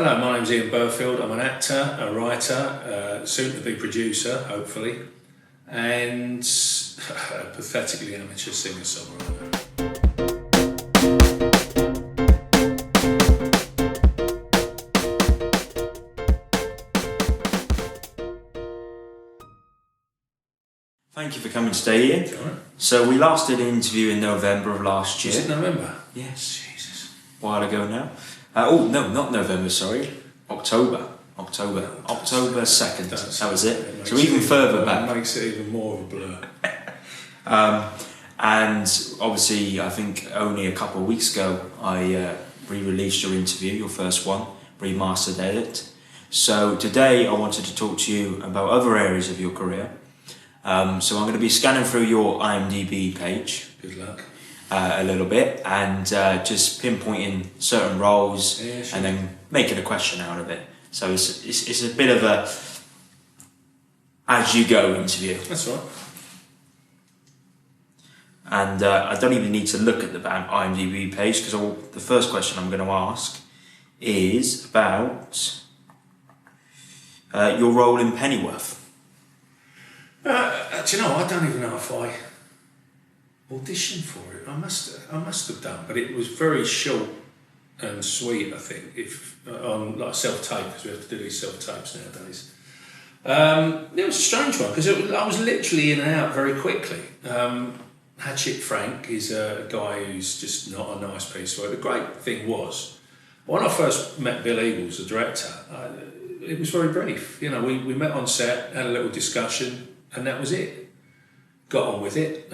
Hello, my name's Ian Burfield. I'm an actor, a writer, soon-to-be producer, hopefully, and a pathetically amateur singer-songwriter. Thank you for coming today, Ian. Right. So we last did an interview in November of last year. Was it November? Yes. Jesus. A while ago now. No, not November, sorry. October 2nd. That was it. So even further back. It makes it even more of a blur. And obviously, I think only a couple of weeks ago, I re-released your interview, your first one, remastered edit. So today I wanted to talk to you about other areas of your career. So I'm going to be scanning through your IMDb page. Good luck. A little bit and just pinpointing certain roles and then making a question out of it. So it's a bit of a as you go interview. That's right. And I don't even need to look at the IMDb page because the first question I'm going to ask is about your role in Pennyworth. Do you know, I don't even know if I auditioned for it. I must have done, but it was very short and sweet, I think, on like self-tape, because we have to do these self-tapes nowadays. It was a strange one, because I was literally in and out very quickly. Hatchet Frank is a guy who's just not a nice piece of work. The great thing was, when I first met Bill Eagles, the director, it was very brief. You know, we met on set, had a little discussion, and that was it. Got on with it.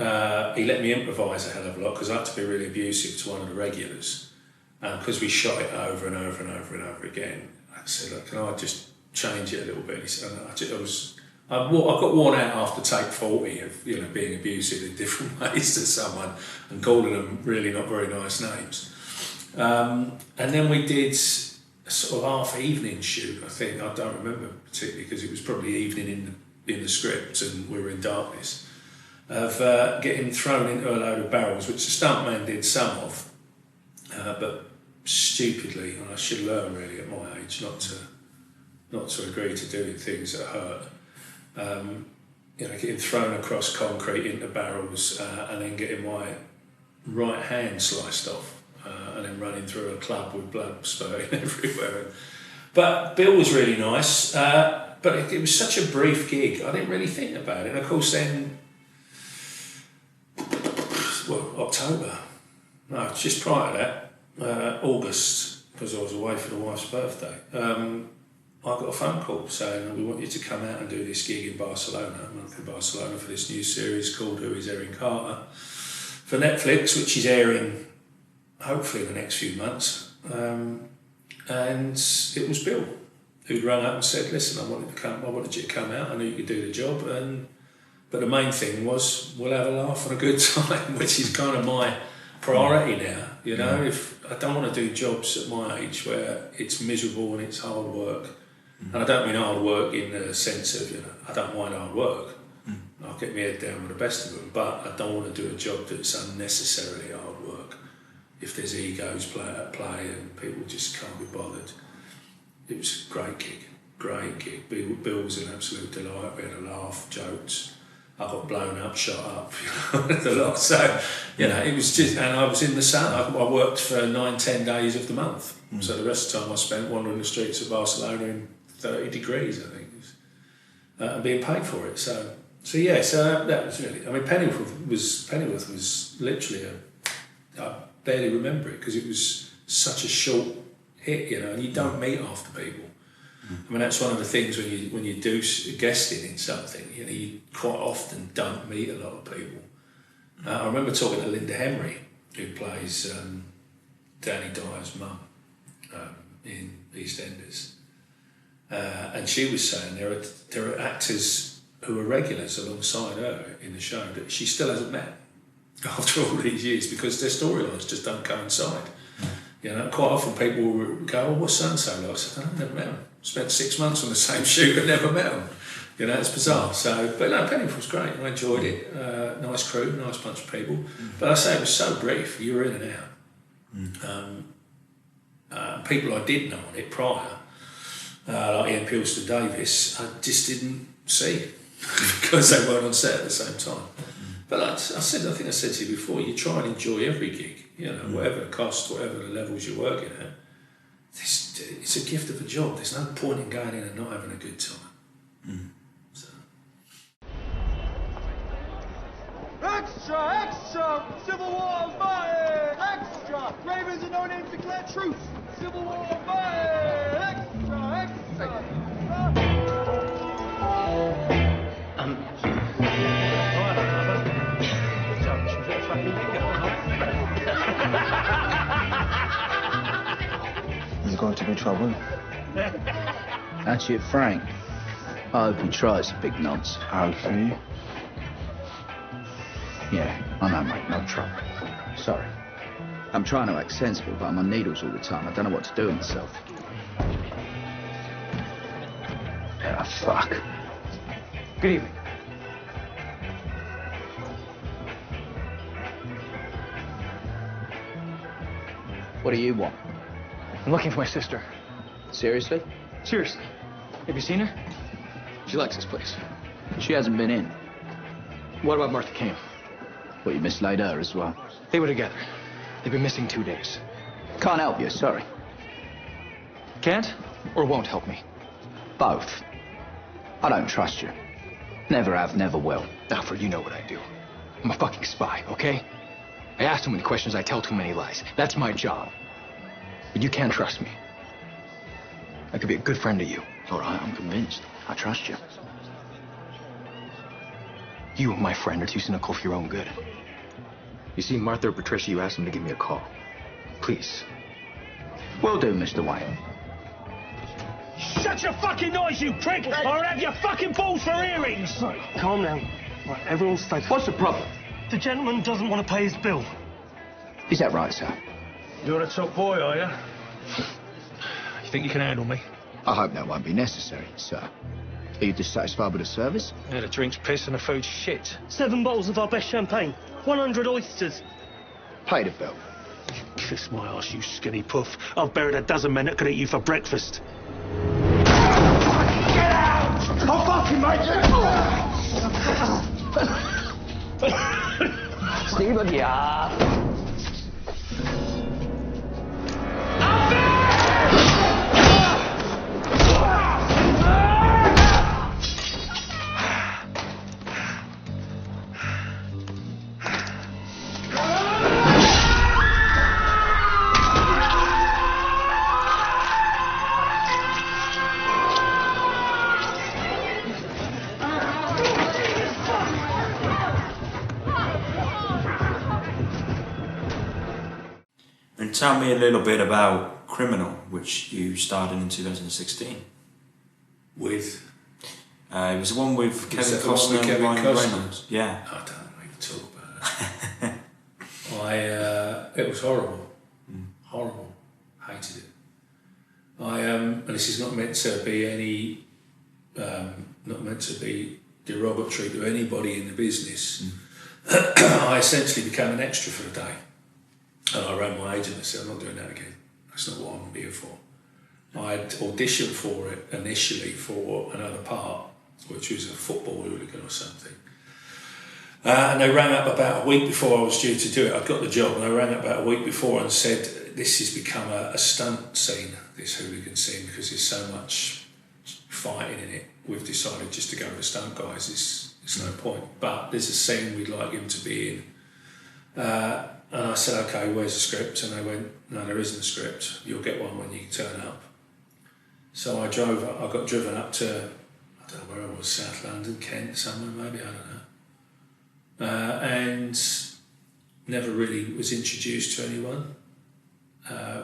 He let me improvise a hell of a lot because I had to be really abusive to one of the regulars. Because we shot it over and over and over and over again. I said, look, can I just change it a little bit? He said, I got worn out after take 40 of being abusive in different ways to someone and calling them really not very nice names. And then we did a sort of half evening shoot, I think. I don't remember particularly because it was probably evening in the script and we were in darkness, of getting thrown into a load of barrels, which the stuntman did some of, but stupidly, and I should learn really at my age not to agree to doing things that hurt. Getting thrown across concrete into barrels and then getting my right hand sliced off and then running through a club with blood spurting everywhere. But Bill was really nice, but it was such a brief gig, I didn't really think about it. And of course then, October, no, just prior to that, August, because I was away for the wife's birthday, I got a phone call saying, we want you to come out and do this gig in Barcelona. I'm in Barcelona for this new series called Who is Erin Carter for Netflix, which is airing hopefully in the next few months. And it was Bill who'd rung up and said, listen, I wanted you to come out, I knew you could do the job, but the main thing was we'll have a laugh and a good time, which is kind of my priority now. You know, if I don't want to do jobs at my age where it's miserable and it's hard work, and I don't mean hard work in the sense of I don't mind hard work. I'll get my head down with the best of them, but I don't want to do a job that's unnecessarily hard work. If there's egos at play and people just can't be bothered. It was a great gig. Bill was an absolute delight. We had a laugh, jokes. I got blown up, shot up, a lot. So, it was just, and I was in the sun. I worked for 9-10 days of the month. So the rest of the time I spent wandering the streets of Barcelona in 30 degrees, I think, and being paid for it. So that was really, I mean, Pennyworth was literally I barely remember it because it was such a short hit, and you don't meet half the people. I mean, that's one of the things when you do guesting in something, you quite often don't meet a lot of people. I remember talking to Linda Henry, who plays Danny Dyer's mum in EastEnders, and she was saying there are actors who are regulars alongside her in the show that she still hasn't met after all these years because their storylines just don't coincide. Quite often people will go, what's so-and-so like? I said, I've never met him. Spent 6 months on the same shoot and never met him. It's bizarre. So, but no, Pennyworth was great. I enjoyed it. Nice crew, nice bunch of people. But I say it was so brief. You were in and out. People I did know on it prior, like Ian Burfield Davis, I just didn't see because they weren't on set at the same time. But like I think I said to you before, you try and enjoy every gig, you know, whatever the cost, whatever the levels you're working at. It's a gift of a job. There's no point in going in and not having a good time. So. Extra, extra! Civil War fired! Extra! Ravens and no names declare truce! Civil War fired! Extra, extra! There's going to be trouble. That's it, Frank. I hope he tries, big nonce. How for you? Yeah, I know, mate, no trouble. Sorry. I'm trying to act sensible, but I'm on needles all the time. I don't know what to do with myself. Ah, fuck. Good evening. What do you want? I'm looking for my sister. Seriously? Seriously. Have you seen her? She likes this place. She hasn't been in. What about Martha Kane? Well, you mislaid her as well. They were together. They've been missing 2 days. Can't help you, sorry. Can't or won't help me? Both. I don't trust you. Never have, never will. Alfred, you know what I do. I'm a fucking spy, okay? I ask too many questions, I tell too many lies. That's my job. But you can't trust me. I could be a good friend to you. All right, I'm convinced. I trust you. You, my friend, are too cynical for your own good. You see Martha or Patricia, you ask them to give me a call. Please. Will do, Mr. Wayne. Shut your fucking noise, you prick, or I'll have your fucking balls for earrings! Right, calm down. Right, everyone stay. What's the problem? The gentleman doesn't want to pay his bill. Is that right, sir? You're the top boy, are you? You think you can handle me? I hope that won't be necessary, sir. Are you dissatisfied with the service? Yeah, the drink's piss and the food's shit. 7 bottles of our best champagne, 100 oysters. Pay the bill. Kiss my ass, you skinny puff. I've buried a dozen men that could eat you for breakfast. Get out! I'll fucking make it! Steven, yeah. And tell me a little bit about Criminal, which you started in 2016. With? It was the one with Kevin that the one with Costner and Kevin Ryan Costner? Reynolds. Yeah. I don't even talk about it. It was horrible. Horrible. Hated it. And this is not meant to be any, not meant to be derogatory to anybody in the business. I essentially became an extra for the day. And I rang my agent and said, I'm not doing that again. That's not what I'm here for. I'd auditioned for it initially for another part, which was a football hooligan or something. And they rang up about a week before I was due to do it. I'd got the job, and they rang up about a week before and said, this has become a stunt scene, this hooligan scene, because there's so much fighting in it. We've decided just to go with the stunt guys. It's no point. But there's a scene we'd like him to be in. And I said, okay, where's the script? And they went, no, there isn't a script. You'll get one when you turn up. So I got driven up to, I don't know where I was, South London, Kent, somewhere maybe, I don't know. And never really was introduced to anyone.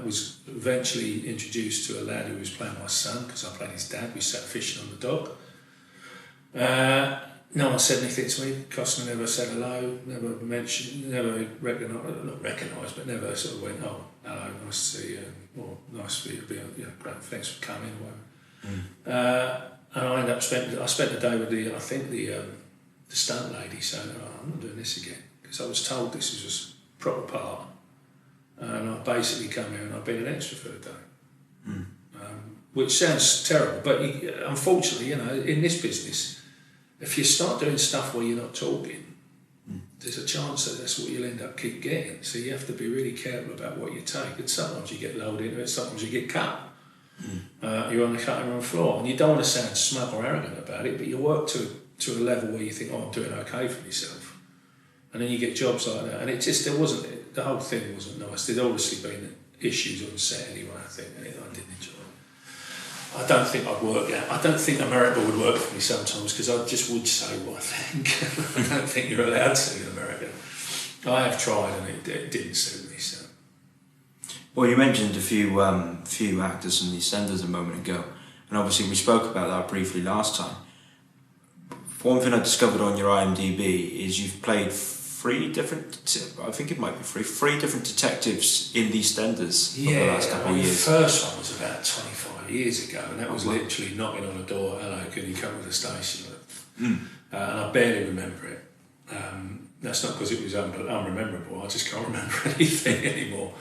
Was eventually introduced to a lad who was playing my son, because I played his dad. We sat fishing on the dock. No one said anything to me. Costner never said hello, never mentioned, never recognised, not recognised, but never sort of went, oh, hello, nice to see you, or nice to be, you know, great, thanks for coming, or whatever. And I ended up I spent the day with the stunt lady saying, oh, I'm not doing this again, because I was told this was a proper part. and I basically come here and I've been an extra for a day. Which sounds terrible, but unfortunately, you know, in this business, if you start doing stuff where you're not talking, there's a chance that that's what you'll end up keep getting. So you have to be really careful about what you take, and sometimes you get lulled into it, sometimes you get cut. You're on the cutting room floor, and you don't want to sound smug or arrogant about it, but you work to a level where you think, oh, I'm doing okay for myself. And then you get jobs like that, and the whole thing wasn't nice. There'd obviously been issues on set anyway, I think, and I didn't enjoy it. I don't think I'd work out. I don't think America would work for me sometimes, because I just would say what I think. I don't think you're allowed to in America. I have tried, and it didn't suit me. So. Well, you mentioned a few actors from EastEnders a moment ago, and obviously we spoke about that briefly last time. One thing I discovered on your IMDb is you've played three different detectives in EastEnders over the last couple of years. The first one was about 25 years ago, and that was literally knocking on a door, hello, can you come to the station? And I barely remember it. That's not because it was unrememberable, I just can't remember anything anymore.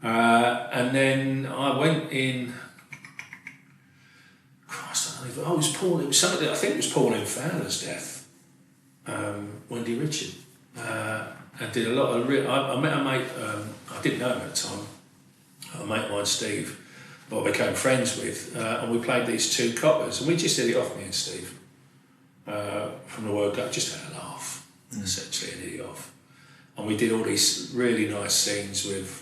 And then I went in, Christ, I don't know, it was something, I think it was Pauline Fowler's death, Wendy Richard. I did a lot of I met a mate, I didn't know him at the time, a mate of mine, Steve, who I became friends with, and we played these two coppers, and we just did it off, me and Steve, from the word go, just had a laugh, essentially, and hit it off. And we did all these really nice scenes with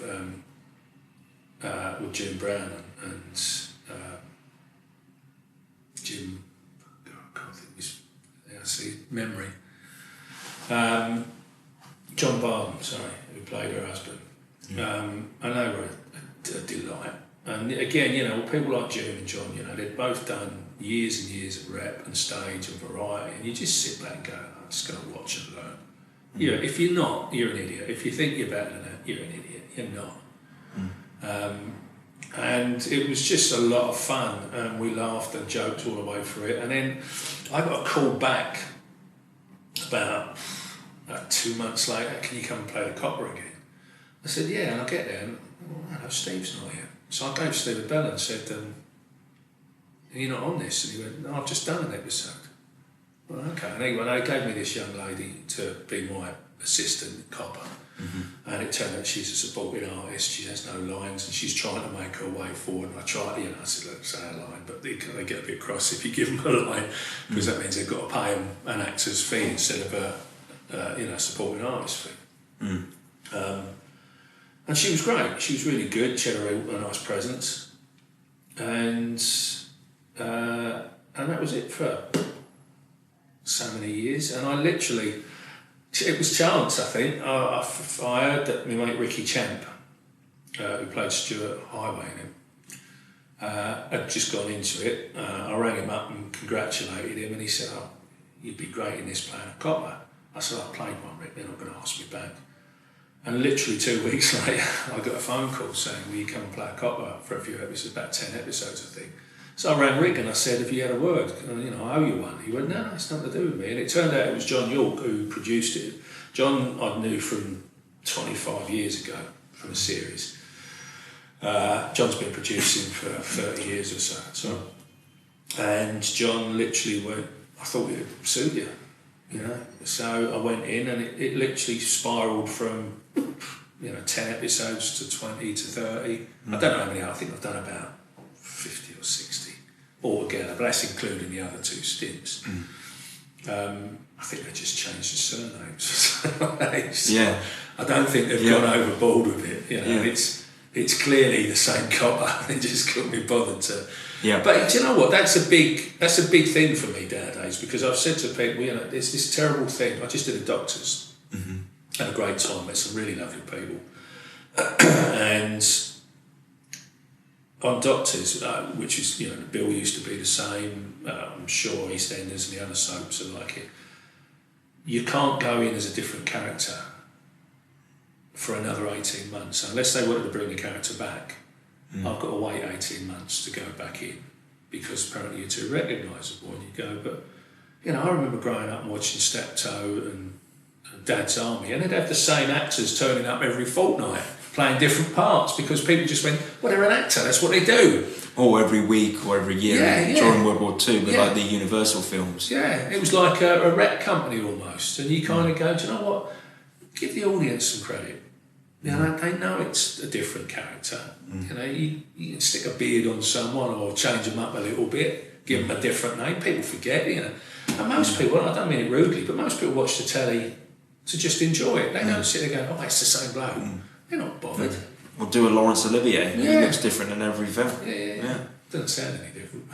Jim Brown and Jim, I can't think of his memory. John Barham, who played her husband. And they were a delight. And again, you know, people like Jim and John, you know, they'd both done years and years of rep and stage and variety, and you just sit back and go, I'm just going to watch and learn. You know, if you're not, you're an idiot. If you think you're better than that, you're an idiot. You're not. And it was just a lot of fun, and we laughed and joked all the way through it. And then I got a call back about 2 months later, can you come and play the copper again? I said, yeah, and I get there, and hello, Steve's not here. So I gave Steve a bell and said, are you not on this? And he went, no, I've just done an episode. Well, okay. And anyway, they gave me this young lady to be my assistant copper. And it turned out she's a supporting artist, she has no lines, and she's trying to make her way forward. And I tried, you know, I said, look, say a line, but they get a bit cross if you give them a line, because that means they've got to pay them an actor's fee instead of a supporting artist fee. And she was great. She was really good. She had a nice presence, and that was it for so many years. And I literally, it was chance, I think. I heard that my mate Ricky Champ, who played Stuart Highway in him, had just gone into it. I rang him up and congratulated him, and he said, oh, you'd be great in this playing a copper. I said, I played one, Rick, they're not going to ask me back. And literally 2 weeks later, I got a phone call saying, will you come and play a copper for a few episodes, about 10 episodes, I think. So I rang Rick and I said, have you had a word? You know, I owe you one. He went, no, it's nothing to do with me. And it turned out it was John York who produced it. John I knew from 25 years ago from a series. John's been producing for 30 years or so. And John literally went, I thought it would suit you, you know. So I went in, and it literally spiralled from, 10 episodes to 20 to 30. I don't know how many, I think I've done about 50 or 60 altogether, but that's including the other 2 stints. I think they just changed the surnames. Yeah. I don't think they've gone overboard with it. You know, it's clearly the same copper. They just couldn't be bothered to. Yeah. But do you know what? That's a big thing for me nowadays, because I've said to people, you know, there's this terrible thing. I just did a doctor's. Had a great time. Met some really lovely people, and on Doctors, which is, the bill used to be the same. I'm sure EastEnders and the other soaps are like it. You can't go in as a different character for another 18 months unless they wanted to bring the character back. I've got to wait 18 months to go back in, because apparently you're too recognisable, and you go. But I remember growing up and watching Steptoe and Dad's Army, and they'd have the same actors turning up every fortnight playing different parts because people just went, well, they're an actor, that's what they do. Or every week or every year during World War II with like the Universal films. Yeah, it was like a rep company almost. And you kind of go, do you know what? Give the audience some credit. You know, they know it's a different character. You know, you can stick a beard on someone or change them up a little bit, give them a different name. People forget, you know. And most people, I don't mean it rudely, but most people watch the telly to just enjoy it. They don't sit there going, oh, it's the same bloke. They're not bothered. Or do a Laurence Olivier. He looks different in every film. Yeah. Doesn't sound any different.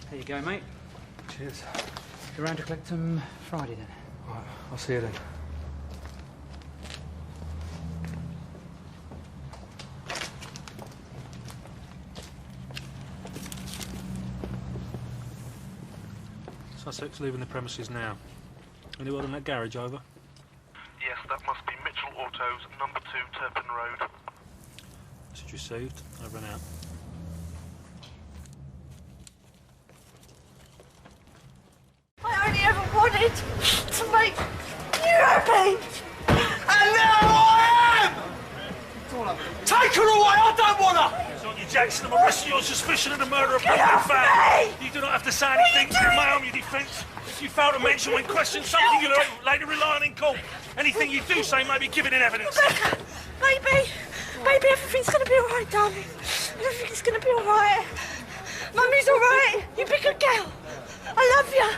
There you go, mate. Cheers. You're around to collect them Friday then? Right, I'll see you then. Sussex leaving the premises now. Anyone in that garage over? Yes, that must be Mitchell Autos, number 2, Turpin Road. Message received. Over and out. I only ever wanted to make you happy. And now I am! Take her away, I don't want her! It's on you, Jackson. I'm arresting you on suspicion of the murder of Brooklyn fan. You do not have to say anything to my arm your defence. If you fail to mention when questioned something you'll later rely on in court, anything you do say may be given in evidence. Rebecca, baby, everything's gonna be alright, darling. Everything's gonna be alright. Mummy's alright. You be a good girl. I love you.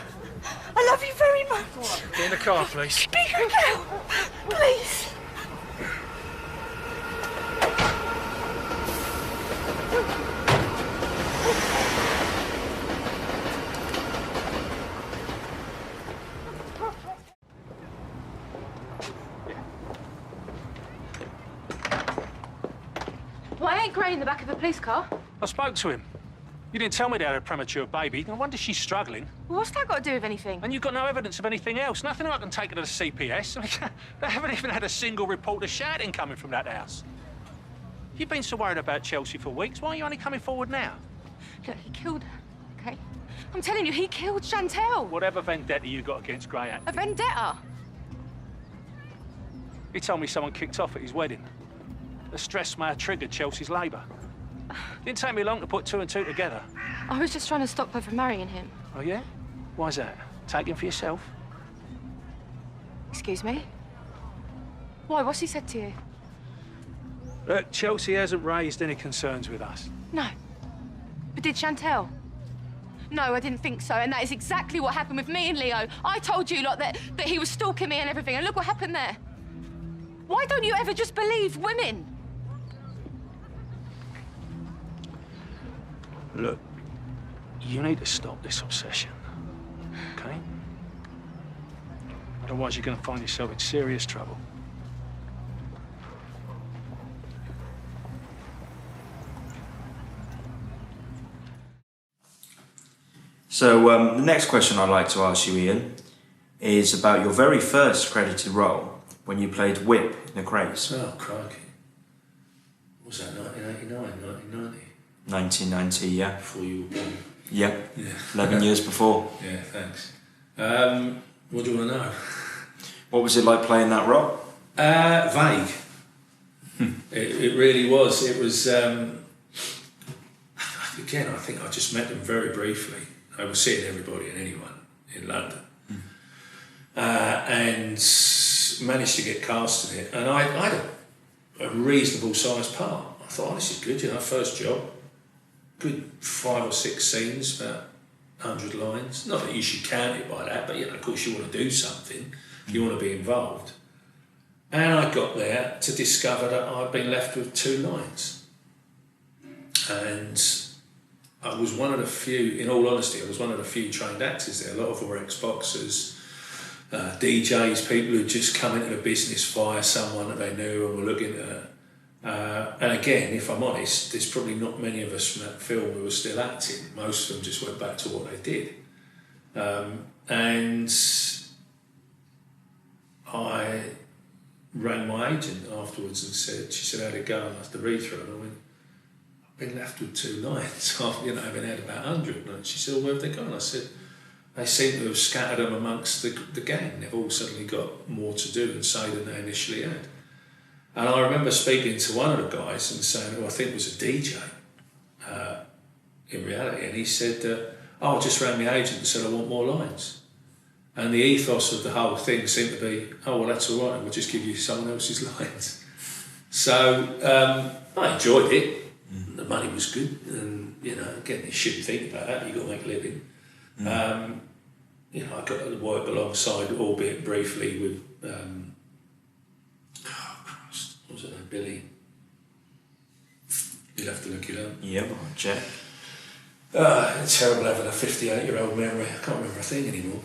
I love you very much. Get in the car, please. Be a good girl. Please. Why ain't Gray in the back of the police car? I spoke to him. You didn't tell me they had a premature baby. No wonder she's struggling. Well, what's that got to do with anything? And you've got no evidence of anything else. Nothing I can take her to the CPS. I mean, they haven't even had a single report of shouting coming from that house. You've been so worried about Chelsea for weeks. Why are you only coming forward now? Look, he killed her, okay? I'm telling you, he killed Chantel. Whatever vendetta you got against Gray A vendetta? He told me someone kicked off at his wedding. The stress may have triggered Chelsea's labour. Didn't take me long to put two and two together. I was just trying to stop her from marrying him. Oh, yeah? Why's that? Take him for yourself? Excuse me? Why? What's he said to you? Look, Chelsea hasn't raised any concerns with us. No. But did Chantel? No, I didn't think so, and that is exactly what happened with me and Leo. I told you, lot, that he was stalking me and everything, and look what happened there. Why don't you ever just believe women? Look, you need to stop this obsession, okay? Otherwise, you're going to find yourself in serious trouble. So the next question I'd like to ask you, Ian, is about your very first credited role when you played Whip in the Krays. Oh, crikey. Was that 1989, 1990? 1990, yeah. Before you were born. Yeah. 11 years before. Yeah, thanks. What do you want to know? What was it like playing that role? Vague. It really was. It was, again, I think I just met them very briefly. I was seeing everybody and anyone in London. And managed to get cast in it. And I had a reasonable sized part. I thought, oh, this is good, first job. Good 5 or 6 scenes, about 100 lines. Not that you should count it by that, but of course you want to do something. You want to be involved. And I got there to discover that I'd been left with 2 lines. And I was one of the few, in all honesty, I was one of the few trained actors there. A lot of them were ex-boxers, DJs, people who'd just come into the business via someone that they knew and were looking at. And again, if I'm honest, there's probably not many of us from that film who were still acting. Most of them just went back to what they did. And I rang my agent afterwards and she said, how'd it go? And I had to read through it. And I went, I've been left with 2 lines. I've been had about 100. And she said, well, where have they gone? I said, they seem to have scattered them amongst the gang. They've all suddenly got more to do and say than they initially had. And I remember speaking to one of the guys and saying, who I think was a DJ in reality, and he said, I just rang the agent and said I want more lines. And the ethos of the whole thing seemed to be, oh, well, that's all right, we'll just give you someone else's lines. So I enjoyed it. The money was good, and again, you shouldn't think about that. You've got to make a living. I got to work alongside, albeit briefly, with what was it? Billy. You'll have to look it up. Yeah, well, check. It's terrible having a 58-year-old memory. I can't remember a thing anymore.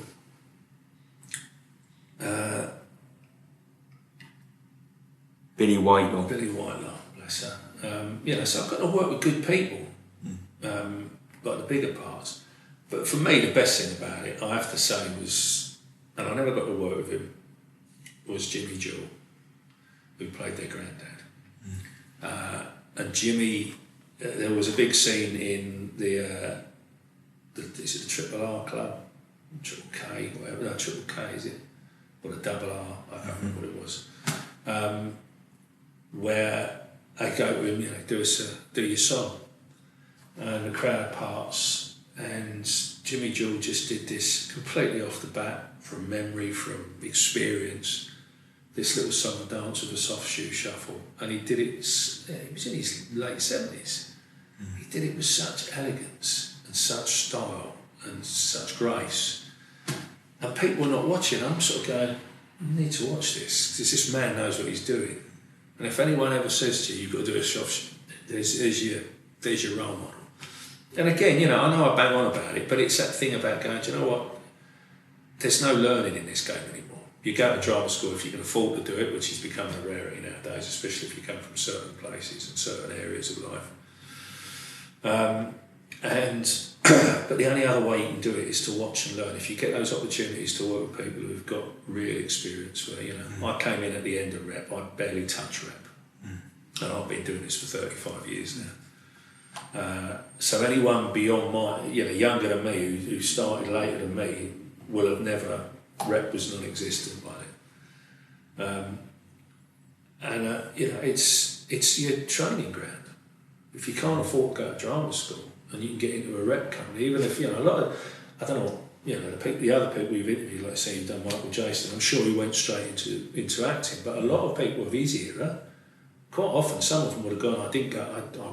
Billy Whitelaw. Billy Whitelaw, bless her. So I've got to work with good people, like the bigger parts. But for me, the best thing about it, I have to say, was, and I never got to work with him, was Jimmy Jewell, who played their granddad. And Jimmy, there was a big scene in is it the Triple R Club? Triple K, whatever, no, Triple K, is it? Or the Double R, I can't remember what it was. Where they go to him, do your song. And the crowd parts, and Jimmy Jewell just did this completely off the bat, from memory, from experience, this little song and dance with a soft shoe shuffle. And he did it, he was in his late 70s. He did it with such elegance and such style and such grace. And people were not watching. I'm sort of going, you need to watch this, because this man knows what he's doing. And if anyone ever says to you, you've got to do a soft, there's your role model. And again, I know I bang on about it, but it's that thing about going, do you know what? There's no learning in this game anymore. You go to drama school if you can afford to do it, which is becoming a rarity nowadays, especially if you come from certain places and certain areas of life. But the only other way you can do it is to watch and learn. If you get those opportunities to work with people who've got real experience, where I came in at the end of rep, I barely touched rep, and I've been doing this for 35 years now. So anyone beyond my, younger than me, who started later than me, will have never. Rep was non-existent by then. It's your training ground. If you can't afford to go to drama school and you can get into a rep company, even if a lot of, I don't know, the other people we've interviewed, like say you've done Michael Jason, I'm sure he went straight into acting, but a lot of people of his era, quite often some of them would have gone, I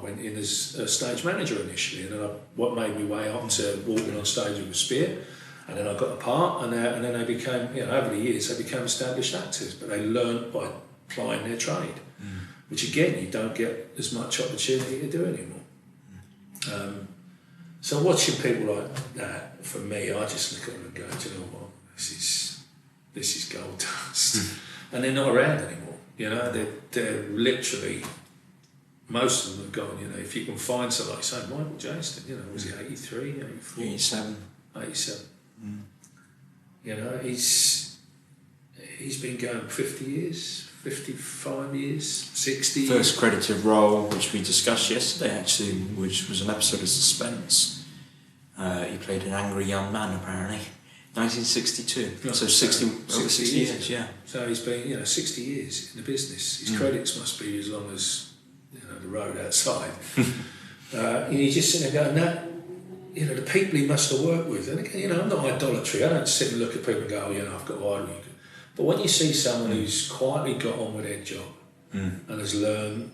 went in as a stage manager initially, and then what made me way up to walking on stage with a spear, and then I got a part, and then they became, over the years, they became established actors, but they learned by applying their trade, which again, you don't get as much opportunity to do anymore. So watching people like that, for me, I just look at them and go, do you know what, this is gold dust. And they're not around anymore, they're literally, most of them have gone, if you can find someone like, say, Michael Jason, was he 83, 84? 87. 87. He's been going 50 years, 55 years, 60 years. First credited role, which we discussed yesterday actually, which was an episode of Suspense. He played an angry young man apparently. 1962, so 60 years, yeah. So he's been, 60 years in the business. His credits must be as long as, the road outside. You just sit there going, the people he must have worked with, and again, I'm not idolatry. I don't sit and look at people and go, I've got to idol you. But when you see someone who's quietly got on with their job and has learned,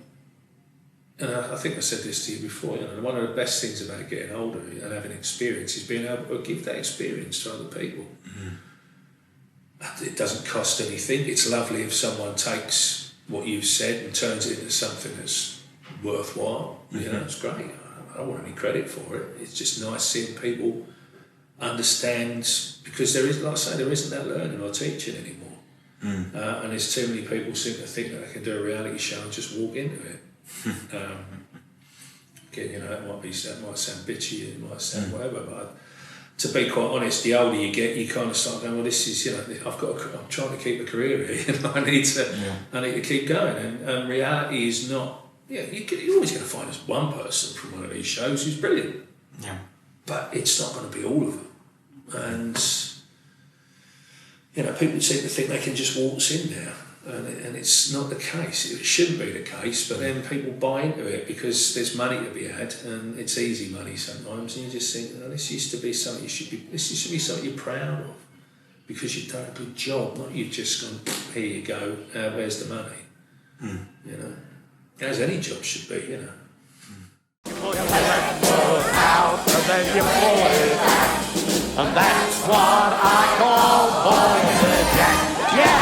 and I think I said this to you before, one of the best things about getting older and having experience is being able to give that experience to other people. It doesn't cost anything. It's lovely if someone takes what you've said and turns it into something that's worthwhile. It's great. I don't want any credit for it. It's just nice seeing people understand, because there is, like I say, there isn't that learning or teaching anymore. And there's too many people seem to think that they can do a reality show and just walk into it. Again, that might sound bitchy, it might sound whatever, but to be quite honest, the older you get, you kind of start going, well, this is, I'm trying to keep a career here, I need to keep going, and reality is not. You're always going to find one person from one of these shows who's brilliant. Yeah. But it's not going to be all of them. and you know, people seem to think they can just waltz in there, and it's not the case. It shouldn't be the case, but then people buy into it because there's money to be had, and it's easy money sometimes, and you just think, oh, this used to be something this should be something you're proud of, because you've done a good job, not you've just gone, here you go, where's the money? You know, as any job should be, you know. Out and then you pull it back, and that's what I call boys again. Yeah!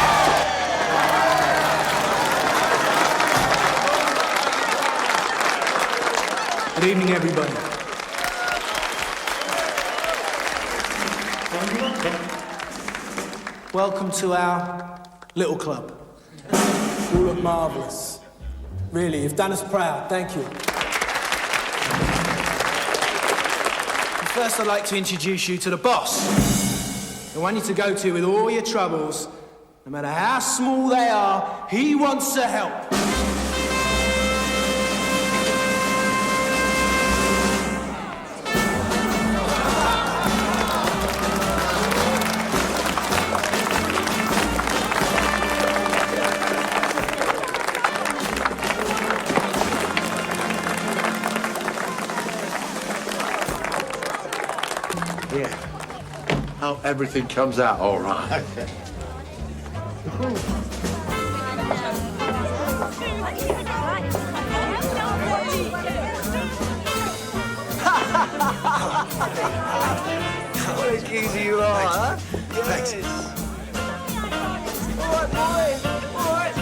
Good evening, everybody. Welcome to our little club. You look marvellous. Really, you've done us proud. Thank you. First, I'd like to introduce you to the boss. The one you to go to with all your troubles. No matter how small they are, he wants to help. Hope everything comes out all right. What a geezer you are, huh? Thanks. All right, boy. All right.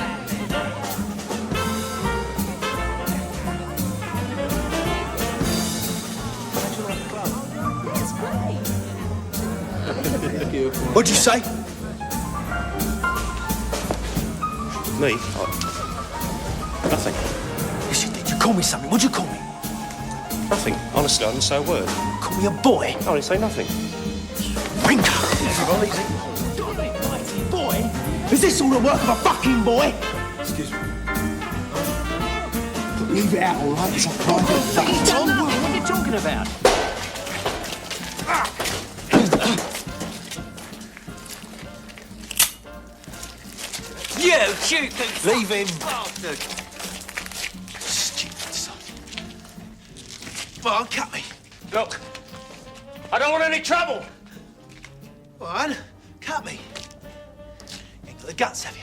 What'd you say? Me? Nothing. Yes, you did. You called me something. What'd you call me? Nothing. Honestly, I didn't say a word. Call me a boy? No, I didn't say nothing. Rinker! Boy? Is this all the work of a fucking boy? Excuse me. Leave it out, all right? It's a private thing. What are you talking about? You shoot the... Leave him. Bastard. Stupid son. Go on, cut me. Look, I don't want any trouble. Go on, cut me. You ain't got the guts, have you?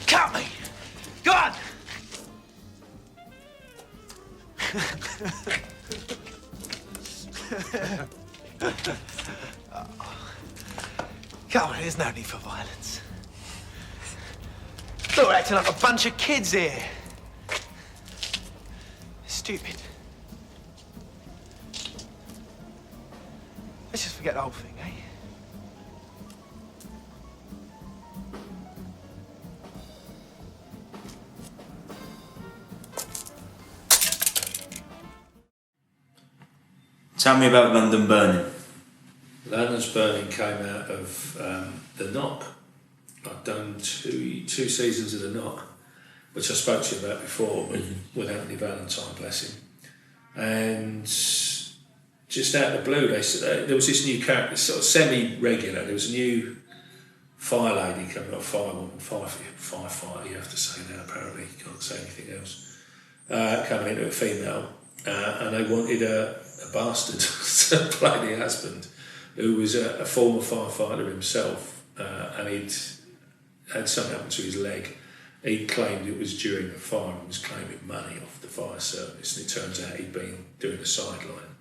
Cut me. Go on. Come on, there's no need for violence. Look, we're acting like a bunch of kids here. Stupid. Let's just forget the whole thing, eh? Tell me about London Burning. London's Burning came out of The Knock. I'd done two seasons of The Knock, which I spoke to you about before with Anthony Valentine, bless him. And just out of the blue, there was this new character, sort of semi-regular. There was a new fire lady coming up, firefighter, you have to say now, apparently, you can't say anything else, coming into a female, and they wanted a bastard to play the husband, who was a former firefighter himself, and he'd had something happen to his leg. He claimed it was during the fire and was claiming money off the fire service, and it turns out he'd been doing a sideline.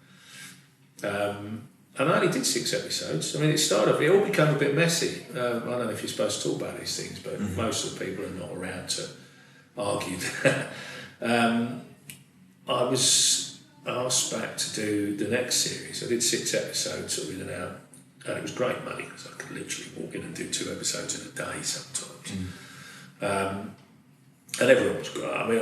And I only did 6 episodes. I mean, it all became a bit messy. I don't know if you're supposed to talk about these things, but most of the people are not around to argue. I was asked back to do the next series. I did 6 episodes sort of in and out, and it was great money because I could literally walk in and do 2 episodes in a day sometimes. And everyone was great. I mean,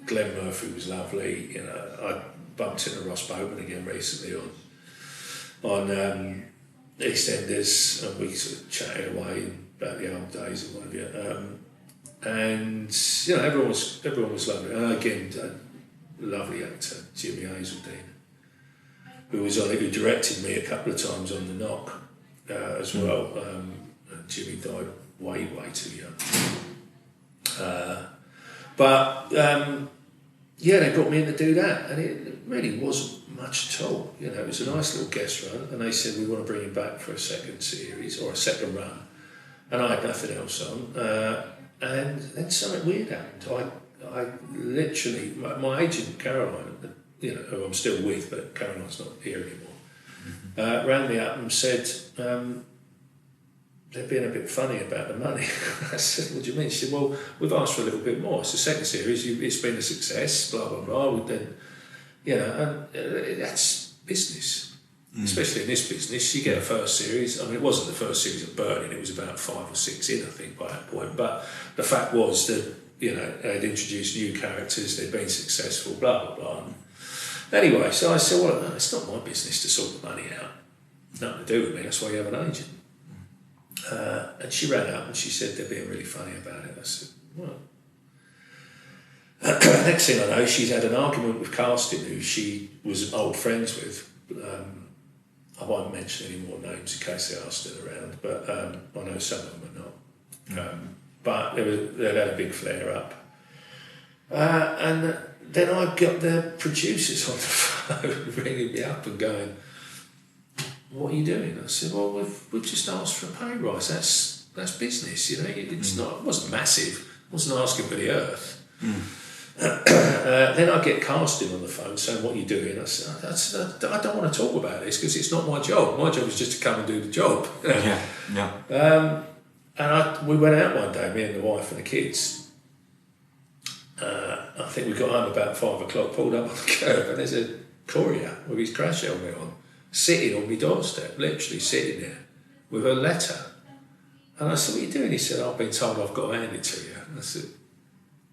Glenn Murphy was lovely. You know, I bumped into Ross Boatman again recently on EastEnders, and we sort of chatted away about the old days and what have you. And you know, everyone was lovely. And again, lovely actor Jimmy Hazeldine. who was on it, who directed me a couple of times on The Knock as well. Jimmy died way too young. Yeah, they brought me in to do that, and it really wasn't much at all. You know, it was a nice little guest run, and they said we want to bring him back for a second series or a second run, and I had nothing else on. And then something weird happened. I literally, my agent Caroline, you know, who I'm still with, but Caroline's not here anymore, rang me up and said they're being a bit funny about the money. I said, what do you mean? She said, well, we've asked for a little bit more. It's the second series, it's been a success, blah, blah, blah. Then, you know, and that's business. Especially in this business, you get a first series. I mean, it wasn't the first series of Burning, it was about 5 or 6 in, I think, by that point. But the fact was that, you know, they'd introduced new characters, they'd been successful, blah, blah, blah. Anyway, so I said, well, no, it's not my business to sort the money out. It's nothing to do with me, that's why you have an agent. And she ran up and she said they're being really funny about it. I said, well. Next thing I know, she's had an argument with Carsten, who she was old friends with. I won't mention any more names in case they are still around, but I know some of them are not. But they'd had a big flare up. And then I got the producers on the phone ringing me up and going, what are you doing? I said, well, we've just asked for a pay rise. That's business, you know. It's not. It wasn't massive. I wasn't asking for the earth. Then I get Carsten on the phone saying, what are you doing? I said, I don't want to talk about this because it's not my job. My job is just to come and do the job. And we went out one day, me and the wife and the kids. I think we got home about 5 o'clock, pulled up on the curb, and there's a courier with his crash helmet on, sitting on my doorstep, literally sitting there with a letter. And I said, what are you doing? He said, I've been told I've got to hand it to you. And I said,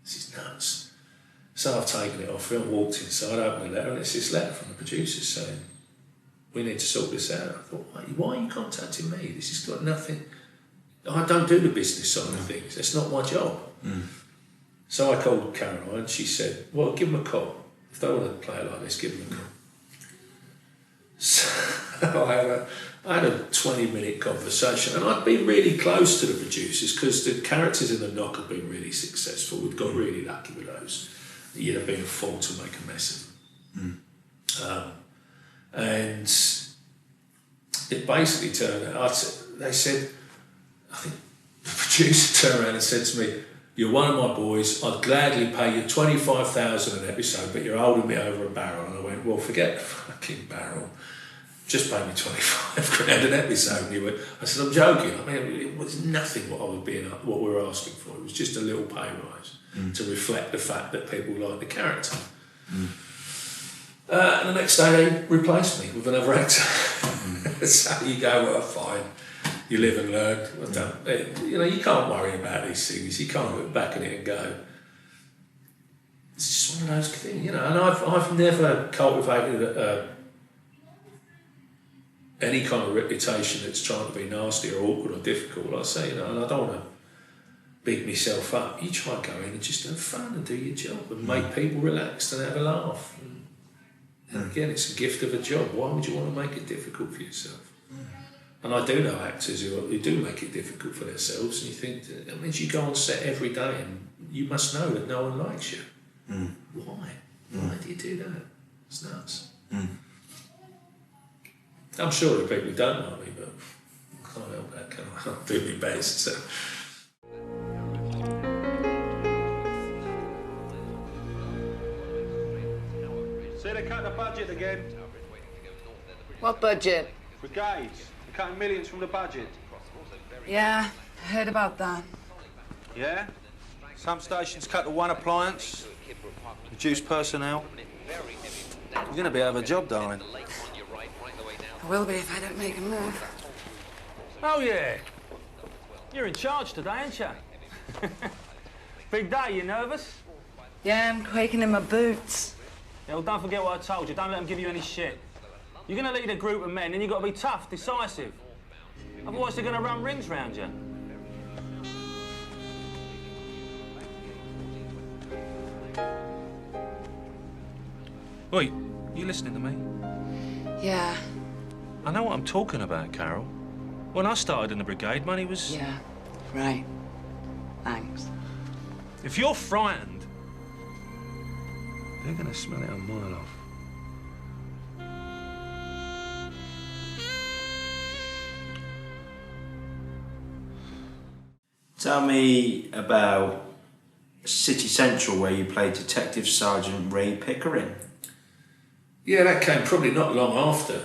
this is nuts. So I've taken it off, and walked inside, opened the letter, and it's this letter from the producers saying, we need to sort this out. I thought, why are you contacting me? This has got nothing. I don't do the business side of things. That's not my job. So I called Caroline. She said, well, give them a call. If they want to play it like this, give them a call. So I had a 20-minute conversation, and I'd been really close to the producers because the characters in The Knock had been really successful. We'd got really lucky with those. You'd have been a fool to make a mess of them. And it basically turned out, they said, I think the producer turned around and said to me, you're one of my boys, I'd gladly pay you $25,000 an episode, but you're holding me over a barrel. And I went, well, forget the fucking barrel. Just pay me 25 grand an episode. And he went, I said, I'm joking. I mean, it was nothing what we were asking for. It was just a little pay rise to reflect the fact that people like the character. And the next day they replaced me with another actor. So you go, well, fine. You live and learn. You know, you can't worry about these things. You can't look back at it and go, it's just one of those things, you know. And I've never cultivated any kind of reputation that's trying to be nasty or awkward or difficult. I say, you know, and I don't want to beat myself up. You try and go in and just have fun and do your job and make people relaxed and have a laugh. And again, it's a gift of a job. Why would you want to make it difficult for yourself? And I do know actors who do make it difficult for themselves, and you think, that means you go on set every day and you must know that no one likes you. Why? Why do you do that? It's nuts. I'm sure there are people who don't like me, but I can't help that, can I? I'll do my best. So. Say they cut the budget again. What budget? For gays. They're cutting millions from the budget. Yeah, I heard about that. Yeah? Some stations cut to one appliance, reduce personnel. You're going to be out of a job, darling. I will be if I don't make a move. Oh, yeah. You're in charge today, aren't you? Big day, you nervous? Yeah, I'm quaking in my boots. Yeah, well, don't forget what I told you. Don't let them give you any shit. You're going to lead a group of men, and you've got to be tough, decisive. Otherwise, they're going to run rings round you. Oi, you listening to me? Yeah. I know what I'm talking about, Carol. When I started in the brigade, money was... Yeah, right. Thanks. If you're frightened, they're gonna smell it a mile off. Tell me about City Central, where you played Detective Sergeant Ray Pickering. Yeah, that came probably not long after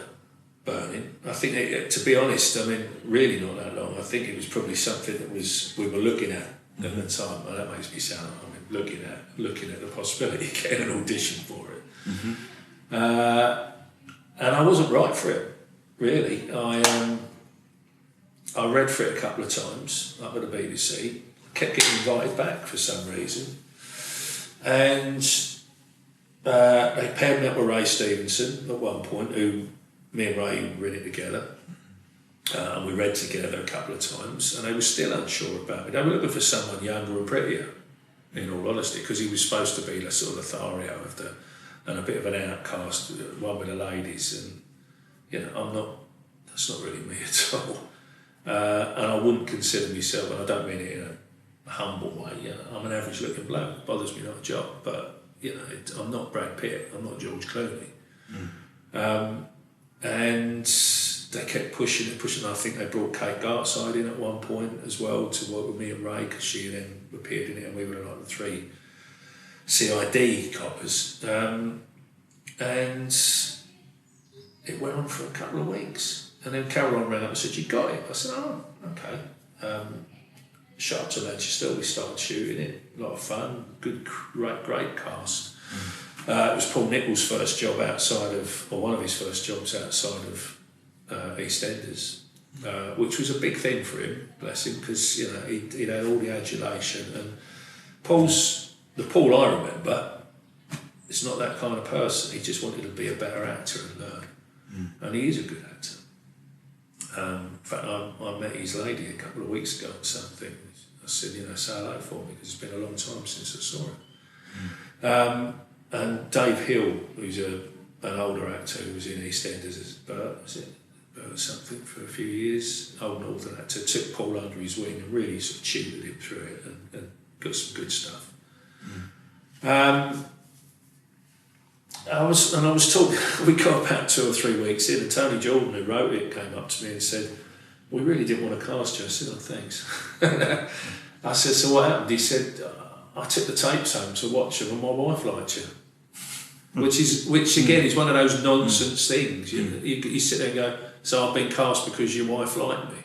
Burning. I think, to be honest, I mean, really not that long. I think it was probably something that we were looking at the time. Well, that makes me sound like looking at the possibility of getting an audition for it. And I wasn't right for it, really. I read for it a couple of times up at the BBC. Kept getting invited back for some reason. And they paired me up with Ray Stevenson at one point, who me and Ray were in it together. And we read together a couple of times, and they were still unsure about me. They were looking for someone younger and prettier, in all honesty, because he was supposed to be the sort of Lothario of and a bit of an outcast, one with the ladies. And, you know, that's not really me at all. And I wouldn't consider myself, and I don't mean it in a humble way, you know, I'm an average looking bloke. It bothers me not a job, but, you know, I'm not Brad Pitt, I'm not George Clooney. And they kept pushing. I think they brought Kate Gartside in at one point as well to work with me and Ray, because she then appeared in it, and we were like the three CID coppers. And it went on for a couple of weeks. And then Caroline rang up and said, "You got it?" I said, "Oh, okay." Shot up to Manchester, we started shooting it. A lot of fun, good, great cast. It was Paul Nichols' first job one of his first jobs outside of EastEnders, which was a big thing for him, bless him, because, you know, he'd had all the adulation. And the Paul I remember is not that kind of person. He just wanted to be a better actor and learn. And he is a good actor. In fact, I met his lady a couple of weeks ago or something. I said, you know, say hello for me, because it's been a long time since I saw him. And Dave Hill, who's an older actor who was in EastEnders as Bert something for a few years, old Northern actor, took Paul under his wing and really sort of tutored him through it and got some good stuff. I was talking, we got about 2 or 3 weeks in, and Tony Jordan, who wrote it, came up to me and said, "We really didn't want to cast you." I said, "Oh, thanks." I said, "So what happened?" He said, "I took the tapes home to watch them, and my wife liked you." Which again is one of those nonsense things. You sit there and go, "So I've been cast because your wife liked me."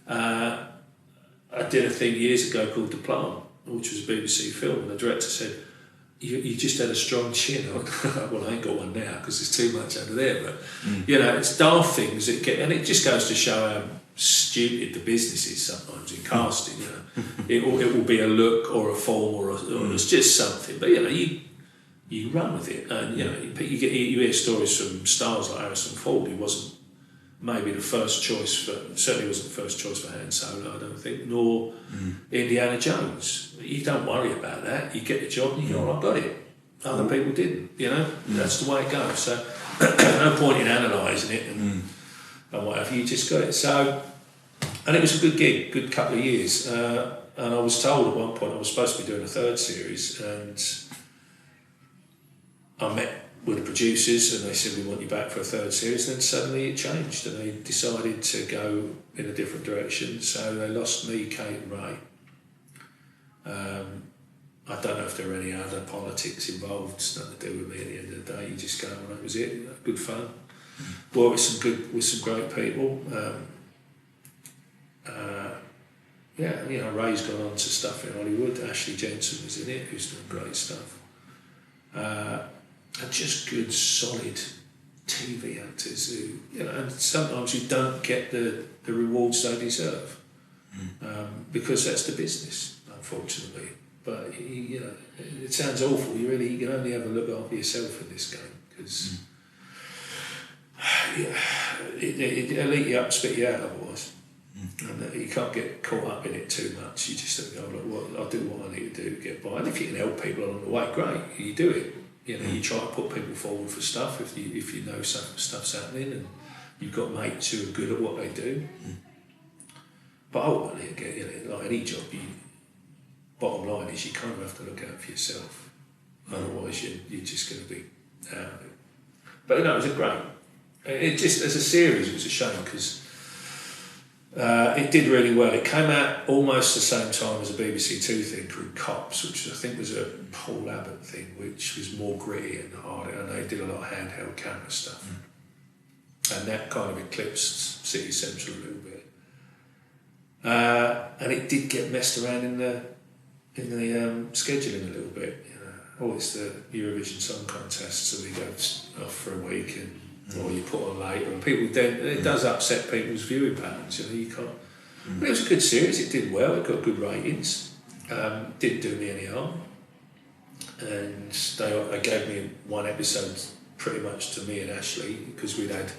I did a thing years ago called The Plant, which was a BBC film, and the director said, you just had a strong chin. I went, "Well, I ain't got one now because there's too much under there." But, you know, it's daft things that get, and it just goes to show how stupid the business is sometimes in casting, you know. It will be a look or a form or it's just something. But, you know, you run with it. And, you know, you hear stories from stars like Harrison Ford, who wasn't maybe the first choice certainly wasn't the first choice for Han Solo, I don't think, nor Indiana Jones. You don't worry about that. You get the job and you go, "I got it." Other people didn't, you know. That's the way it goes. So no point in analysing it and whatever. You just got it. So, and it was a good gig, good couple of years. And I was told at one point I was supposed to be doing a third series, and I met with the producers and they said, "We want you back for a third series." And then suddenly it changed and they decided to go in a different direction. So they lost me, Kate and Ray. I don't know if there were any other politics involved. It's nothing to do with me at the end of the day. You just go, "Well, that was it." Good fun. Worked with some great people. Yeah, you know, Ray's gone on to stuff in Hollywood. Ashley Jensen was in it, who's doing great stuff. And just good, solid TV actors who, you know, and sometimes you don't get the rewards they deserve, because that's the business, unfortunately. But, you know, it sounds awful. You can only have a look after yourself in this game, because it'll eat you up, spit you out otherwise. And you can't get caught up in it too much. You just think, "Oh, look, I'll do what I need to do to get by." And if you can help people along the way, great, you do it. You know, you try to put people forward for stuff if you know stuff's happening, and you've got mates who are good at what they do. But ultimately, again, you know, like any job, bottom line is you kind of have to look out for yourself. Otherwise, you're just going to be out of it. But no, it was a great. It just, as a series, it was a shame because it did really well. It came out almost the same time as a BBC Two thing called Cops, which I think was a Paul Abbott thing, which was more gritty and harder, and they did a lot of handheld camera stuff. And that kind of eclipsed City Central a little bit. And it did get messed around in the scheduling a little bit. You know, it's the Eurovision Song Contest, so we go off for a week and. Or you put on later, and people then it does upset people's viewing patterns. You know, you can't. But it was a good series. It did well. It got good ratings. Didn't do me any harm, and they gave me one episode pretty much to me and Ashley because we'd had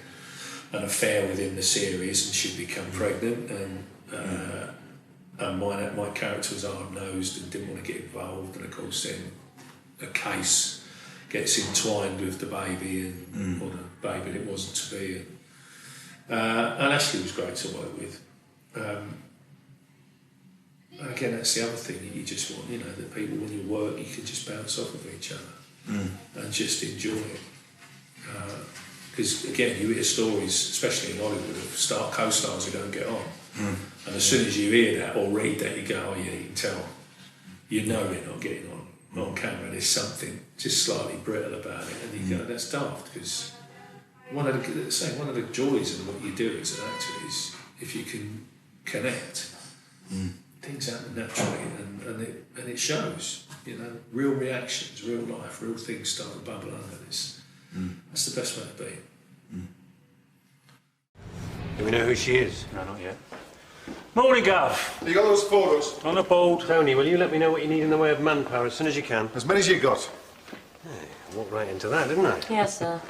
an affair within the series, and she'd become pregnant, and my character was hard-nosed and didn't want to get involved, and of course then a case gets entwined with the baby or the baby that it wasn't to be, and Ashley was great to work with. And again, that's the other thing that you just want, you know, that people when you work you can just bounce off of each other and just enjoy it. Because again, you hear stories, especially in Hollywood, of co-stars who don't get on, and as soon as you hear that or read that, you go, oh yeah, you can tell, you know they're not getting on camera. There's something just slightly brittle about it, and you go, that's daft. Because one of the joys of what you do as an actor is if you can connect, things happen naturally, and it shows. You know, real reactions, real life, real things start to bubble under this. That's the best way to be. Do we know who she is? No, not yet. Morning, Gov. You got those photos? On the board. Tony, will you let me know what you need in the way of manpower as soon as you can? As many as you got. Hey, I walked right into that, didn't I? Yes, sir.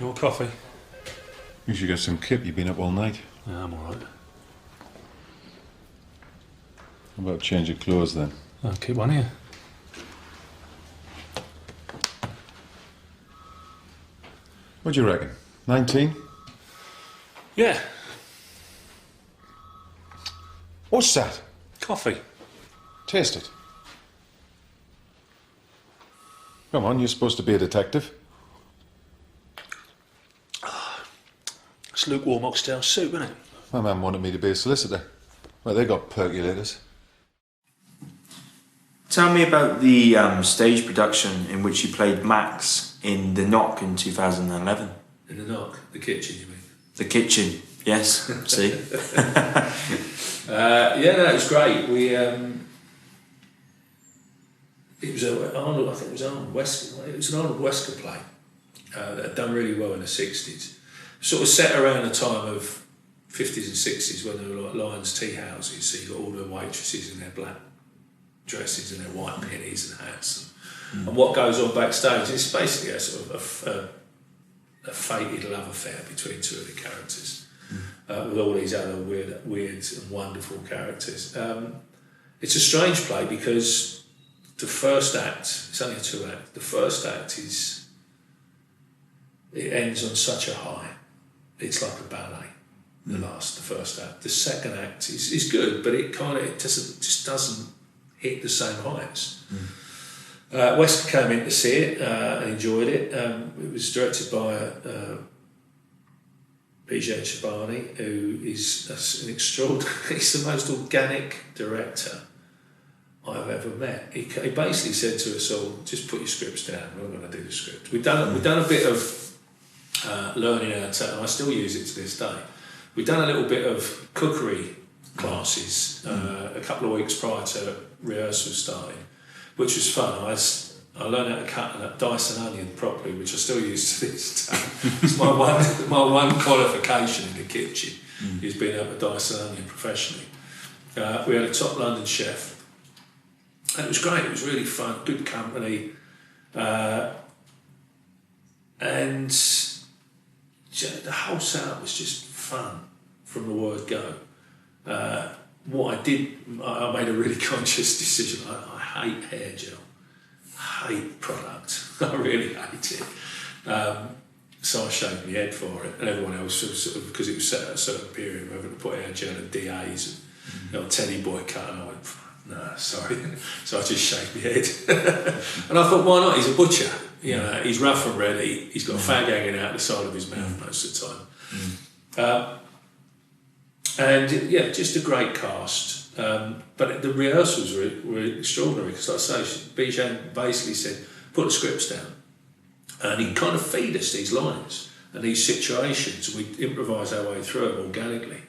You want coffee? You should get some kip. You've been up all night. Yeah, I'm all right. How about change of clothes then? I'll keep one here. What do you reckon? 19? Yeah. What's that? Coffee. Taste it. Come on, you're supposed to be a detective. It's lukewarm oxtail soup, isn't it? My man wanted me to be a solicitor. Well, they got percolators. Tell me about the stage production in which you played Max in The Knock in 2011. In The Knock? The kitchen, you mean? The kitchen, yes. See? Yeah, no, it was great. We it was Arnold. I think it was Arnold Wesker. It was an Arnold Wesker play that had done really well in the '60s. Sort of set around the time of '50s and '60s when there were like Lions tea houses. So you got all the waitresses in their black dresses and their white pennies and hats, and what goes on backstage. It's basically a sort of a fated love affair between two of the characters, with all these other weird and wonderful characters. It's a strange play because the first act, it's only a 2-act, the first act it ends on such a high. It's like a ballet, the first act. The second act is good, but it just doesn't hit the same heights. Wesker came in to see it and enjoyed it. It was directed by Bijan Shabani, who is an extraordinary, he's the most organic director I've ever met. He basically said to us all, just put your scripts down, we're not going to do the script. We've done a bit of learning how to, and I still use it to this day. We've done a little bit of cookery classes a couple of weeks prior to rehearsal starting, which was fun. I learned how to cut and dice an onion properly, which I still use to this day. It's my one qualification in the kitchen is being able to dice an onion professionally. We had a top London chef. And it was great. It was really fun, good company, and the whole setup was just fun from the word go. What I did, I made a really conscious decision. I hate hair gel. Hate product. I really hate it. So I shaved my head for it, and everyone else was sort of, because it was set at a certain period, we were having to put hair gel and DAs and Teddy Boy cut, and I went, no, sorry. So I just shaved my head. And I thought, why not? He's a butcher. You know, he's rough and ready. He's got a fag hanging out the side of his mouth most of the time. And yeah, just a great cast. But the rehearsals were extraordinary, because like I say, Bijan basically said, put the scripts down. And he'd kind of feed us these lines and these situations, and we'd improvise our way through them organically.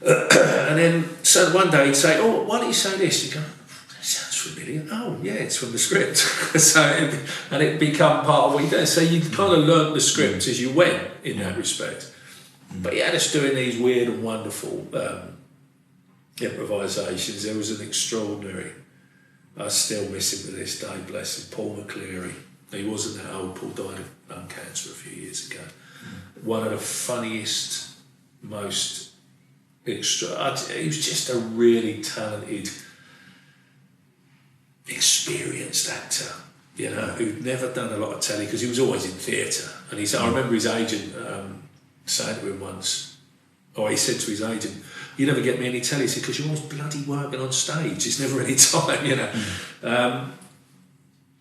And then, so one day he'd say, oh, why don't you say this? You'd go, that sounds familiar. Oh, yeah, it's from the script. And it'd become part of what you do. So you kind of learnt the script as you went in that respect. But he had us doing these weird and wonderful improvisations. There was an extraordinary, I still miss him to this day, bless him, Paul McCleary. He wasn't that old. Paul died of lung cancer a few years ago. One of the funniest, most he was just a really talented, experienced actor, you know, who'd never done a lot of telly, because he was always in theatre. And I remember his agent saying to him once, or he said to his agent, you never get me any telly. He said, because you're always bloody working on stage. It's never any time, you know.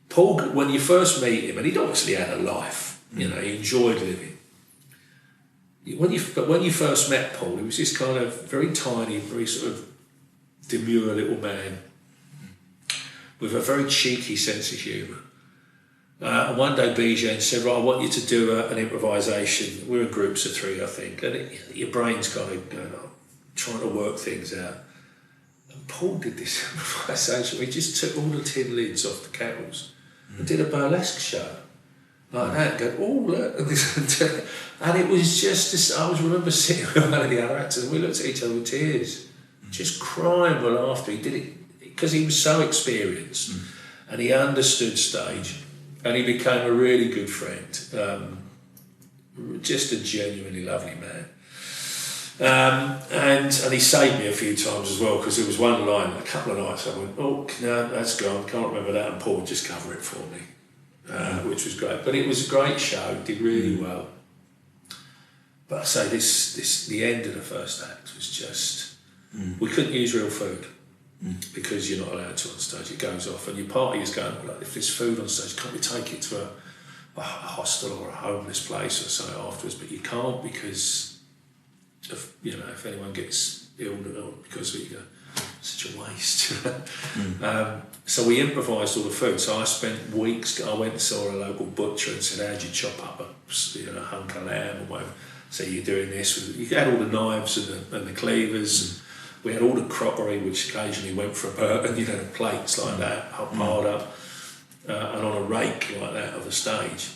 Paul, when you first meet him, and he'd obviously had a life, you know, he enjoyed living. But when you first met Paul, he was this kind of very tiny, very sort of demure little man with a very cheeky sense of humour. And one day Bijan said, right, I want you to do an improvisation. We're in groups of 3, I think, and your brain's kind of going on, trying to work things out. And Paul did this improvisation. He just took all the tin lids off the kettles and did a burlesque show like that. And go, oh look, and it was just this. I remember sitting with one of the other actors, and we looked at each other with tears, just crying with laughter. He did it because he was so experienced, and he understood stage, and he became a really good friend. Just a genuinely lovely man. And he saved me a few times as well, because there was one line, a couple of nights, I went, oh, no, that's gone, can't remember that, and Paul would just cover it for me, which was great. But it was a great show, did really well. But I say, the end of the first act was just, we couldn't use real food, because you're not allowed to on stage. It goes off, and your party is going, well, if there's food on stage, can't we take it to a hostel or a homeless place or something afterwards? But you can't, because if anyone gets ill because of it, you go, such a waste. So we improvised all the food. So I spent weeks, I went and saw a local butcher and said, how'd you chop up a hunk of lamb or whatever? So you're doing this. You had all the knives and the cleavers. We had all the crockery, which occasionally went for a burger, and the plates like that, piled up, and on a rake like that of a stage.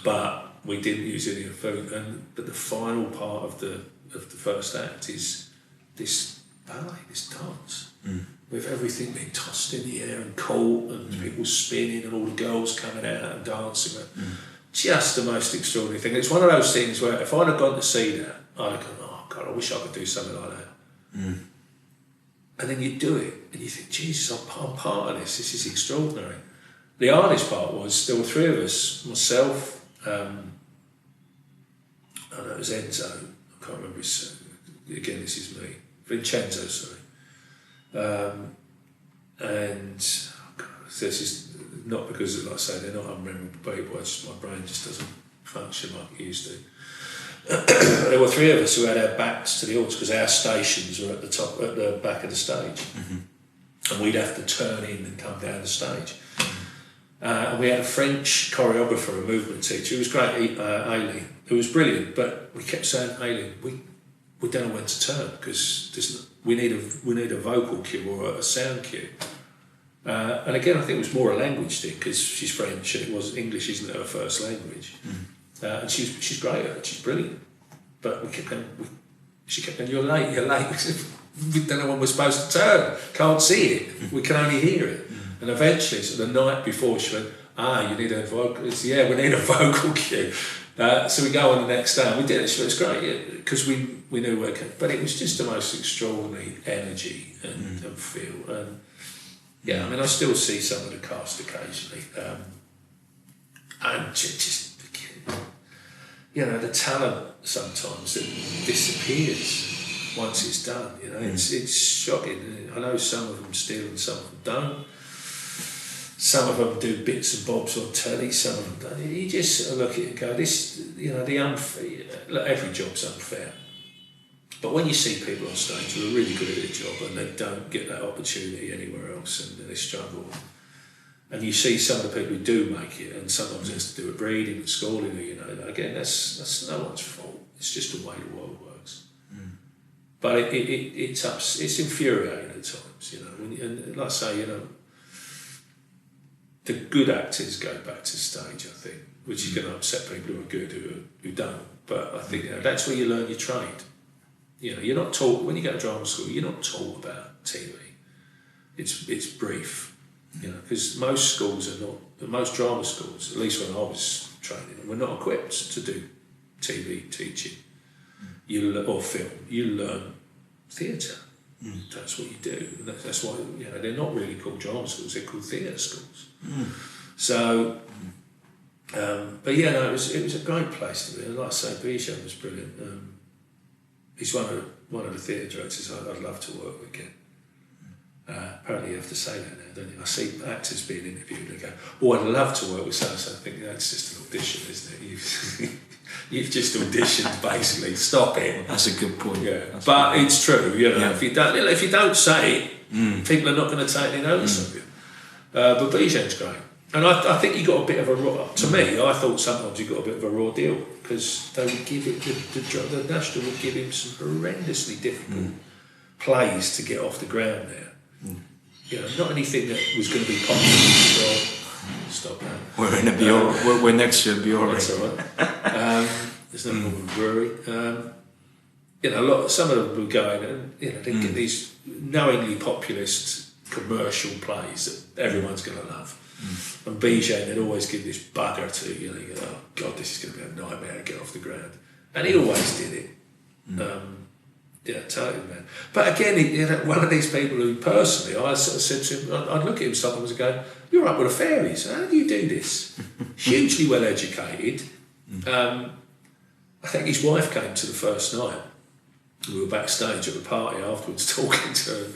But we didn't use any of the food, but the final part of the first act is this ballet, this dance, with everything being tossed in the air and caught, and people spinning, and all the girls coming out and dancing. Just the most extraordinary thing. It's one of those things where if I'd have gone to see that, I'd have gone, oh God, I wish I could do something like that. And then you do it, and you think, Jesus, I'm part of this. This is extraordinary. The hardest part was there were 3 of us, myself. I know it was Enzo, I can't remember his, again this is me, Vincenzo, sorry. And this is not because, like I say, they're not unmemorable people, my brain just doesn't function like it used to. There were 3 of us who had our backs to the audience, because our stations were at the back of the stage. And we'd have to turn in and come down the stage. And we had a French choreographer, a movement teacher, who was great, Aileen, who was brilliant, but we kept saying, Aileen, we don't know when to turn, because we need a vocal cue or a sound cue. And again, I think it was more a language thing, because she's French and English isn't her first language. And she's great at it, she's brilliant. But she kept going, you're late. We don't know when we're supposed to turn, can't see it, we can only hear it. And eventually, so the night before, she went, you need a vocal, we need a vocal cue. So we go on the next day, and we did it. It was great, because we knew where, but it was just the most extraordinary energy and feel. Yeah, I mean, I still see some of the cast occasionally, and just, you know, the talent sometimes that disappears once it's done. You know, it's shocking. I know some of them still and some of them don't. Some of them do bits and bobs on telly, some of them don't. You just sort of look at it and go, this, you know, look, every job's unfair. But when you see people on stage who are really good at their job and they don't get that opportunity anywhere else and they struggle, and you see some of the people who do make it, and sometimes it has to do with breeding and schooling, you know, again, that's no one's fault. It's just the way the world works. But it's infuriating at times, you know. And like I say, you know, the good actors go back to stage, I think, which is going to upset people who are good, who don't. But I think, you know, that's where you learn your trade. You know, you're not taught, when you go to drama school, you're not taught about TV. It's brief, you know, because most schools are not, most drama schools, at least when I was training, were not equipped to do TV teaching or film. You learn theatre. That's what you do. And that's why, you know, they're not really called drama schools, they're called theatre schools. So, but yeah, no, it was a great place to be. And like I say, Bijan was brilliant. He's one of the theatre directors I'd love to work with again. Apparently you have to say that now, don't you? I see actors being interviewed and go, "Oh, I'd love to work with so-and-so." I think that's just an audition, isn't it? You've just auditioned, basically. Stop it. That's a good point. Yeah, but it's true. You know, if you don't say it, people are not going to take any notice of you. But Bijan's great. And I think you got a bit of a raw. To me, I thought sometimes you got a bit of a raw deal because they would give it the National would give him some horrendously difficult plays to get off the ground there. You know, not anything that was going to be popular. Stop that. We're in a bureau. We're next to a bureau. That's all right. There's no problem with brewery. You know, some of them were going and you know they get these knowingly populist commercial plays that everyone's going to love. And Bijan, they'd always give this bugger to, you know, oh God, this is going to be a nightmare to get off the ground. And he always did it. Yeah, totally, man. But again, you know, one of these people who personally, I sort of said to him, I'd look at him sometimes and go, "You're up with the fairies, how do you do this?" Hugely well educated. I think his wife came to the first night. We were backstage at the party afterwards talking to her.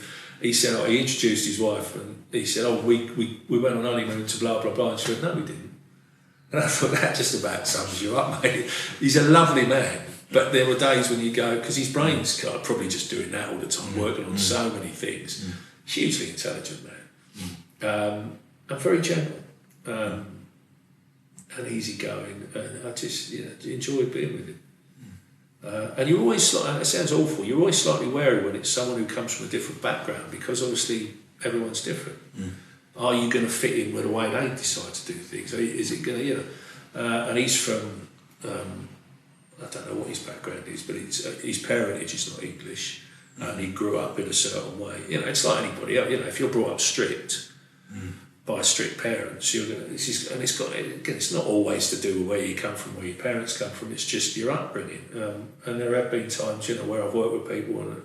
He said, he introduced his wife and he said, we went on honeymoon to blah, blah, blah. And she went, "No, we didn't." And I thought, that just about sums you up, mate. He's a lovely man. But there were days when you go, because his brain's probably just doing that all the time, working on so many things. Hugely intelligent man. And very gentle. And easygoing. And I just enjoyed being with him. And you're always, it sounds awful, you're always slightly wary when it's someone who comes from a different background because obviously everyone's different. Are you going to fit in with the way they decide to do things? Is it going to, you know? And he's from, I don't know what his background is, but his parentage is not English and he grew up in a certain way. You know, it's like anybody else, you know, if you're brought up strict by strict parents, you're going to, and it's got, again, it's not always to do with where you come from, where your parents come from, it's just your upbringing. And there have been times, you know, where I've worked with people and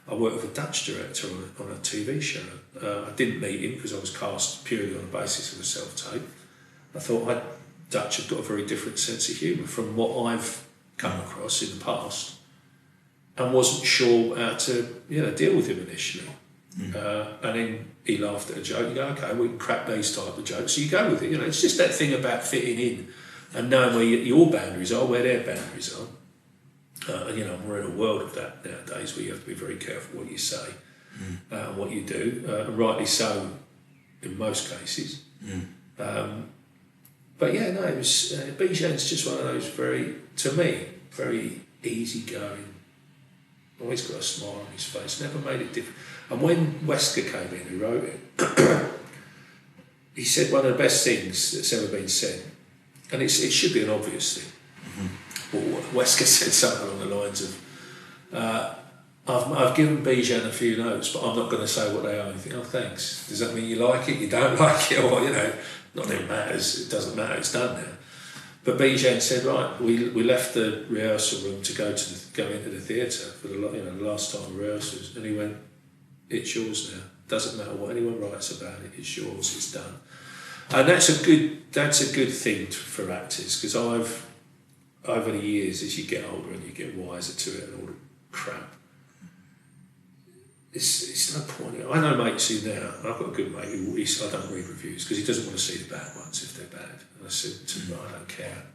I worked with a Dutch director on a TV show. I didn't meet him because I was cast purely on the basis of a self-tape. I thought Dutch have got a very different sense of humour from what I've come across in the past and wasn't sure how to, you know, deal with him initially. And then he laughed at a joke. You go, okay, we can crack these type of jokes. So you go with it. You know, it's just that thing about fitting in and knowing where your boundaries are, where their boundaries are. And you know, we're in a world of that nowadays where you have to be very careful what you say and what you do, and rightly so in most cases. But yeah, no, it was Bijan's just one of those to me, very easygoing. Always got a smile on his face. Never made it different. And when Wesker came in, who wrote it, he said one of the best things that's ever been said, and it should be an obvious thing. Well, Wesker said something along the lines of, I've given Bijan a few notes, but I'm not going to say what they are. You think, oh, thanks. Does that mean you like it, you don't like it, or, you know, not that it matters, it doesn't matter, it's done now. But Bijan said, right, we left the rehearsal room to go into the theatre for the last time of rehearsals, and he went, it's yours now. Doesn't matter what anyone writes about it. It's yours. It's done. And that's a good thing for actors, because over the years, as you get older and you get wiser to it and all the crap, it's no point. I know mates who now, I've got a good mate who I don't read reviews because he doesn't want to see the bad ones if they're bad. And I said to him, I don't care.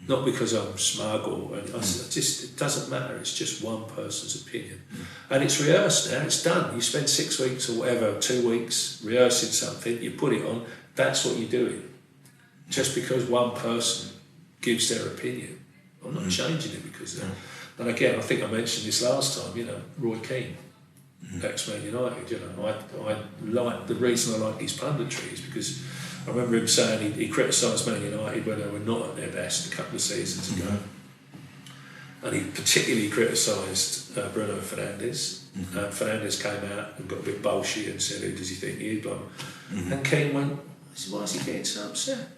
Not because I'm smug or I just, it doesn't matter. It's just one person's opinion, and it's rehearsed now. It's done. You spend 6 weeks or whatever, 2 weeks rehearsing something. You put it on. That's what you're doing. Just because one person gives their opinion, I'm not changing it because of that. And again, I think I mentioned this last time. You know, Roy Keane, ex-Man United. You know, I like the reason I like his punditry is because I remember him saying he criticised Man United when they were not at their best a couple of seasons ago, and he particularly criticised Bruno Fernandes. Fernandes came out and got a bit bullshit and said, "Who does he think he is?" And Keane went, "Why is he getting so upset?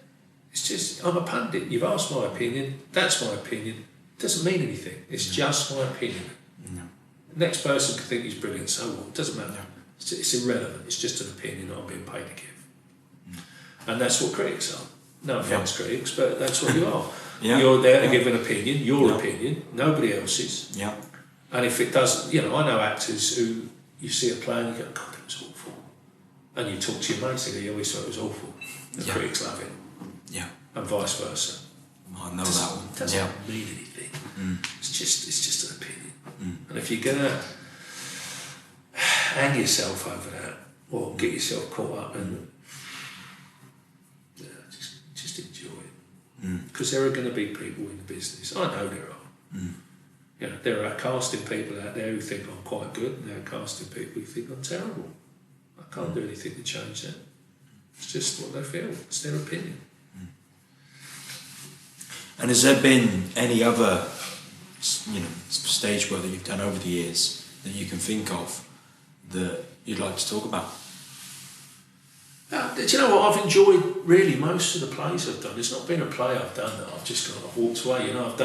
It's just, I'm a pundit. You've asked my opinion. That's my opinion. It doesn't mean anything. It's just my opinion. The next person could think he's brilliant, so what? It doesn't matter. It's irrelevant. It's just an opinion that I'm being paid to give." And that's what critics are. No offence, critics, but that's what you are. You're there to give an opinion, your opinion, nobody else's. And if it doesn't, you know, I know actors who you see a play and you go, "God, that was awful." And you talk to your mates and they always thought it was awful. The critics love it. And vice versa. I know that one. It doesn't mean anything. It's just an opinion. And if you're gonna hang yourself over that or get yourself caught up and just enjoy it. Because there are going to be people in the business. I know there are. You know, there are casting people out there who think I'm quite good, and there are casting people who think I'm terrible. I can't do anything to change that. It's just what they feel. It's their opinion. And has there been any other, you know, stage work that you've done over the years that you can think of that you'd like to talk about? Do you know what? I've enjoyed really most of the plays I've done. There's not been a play I've done that I've just kind of walked away. You know, I've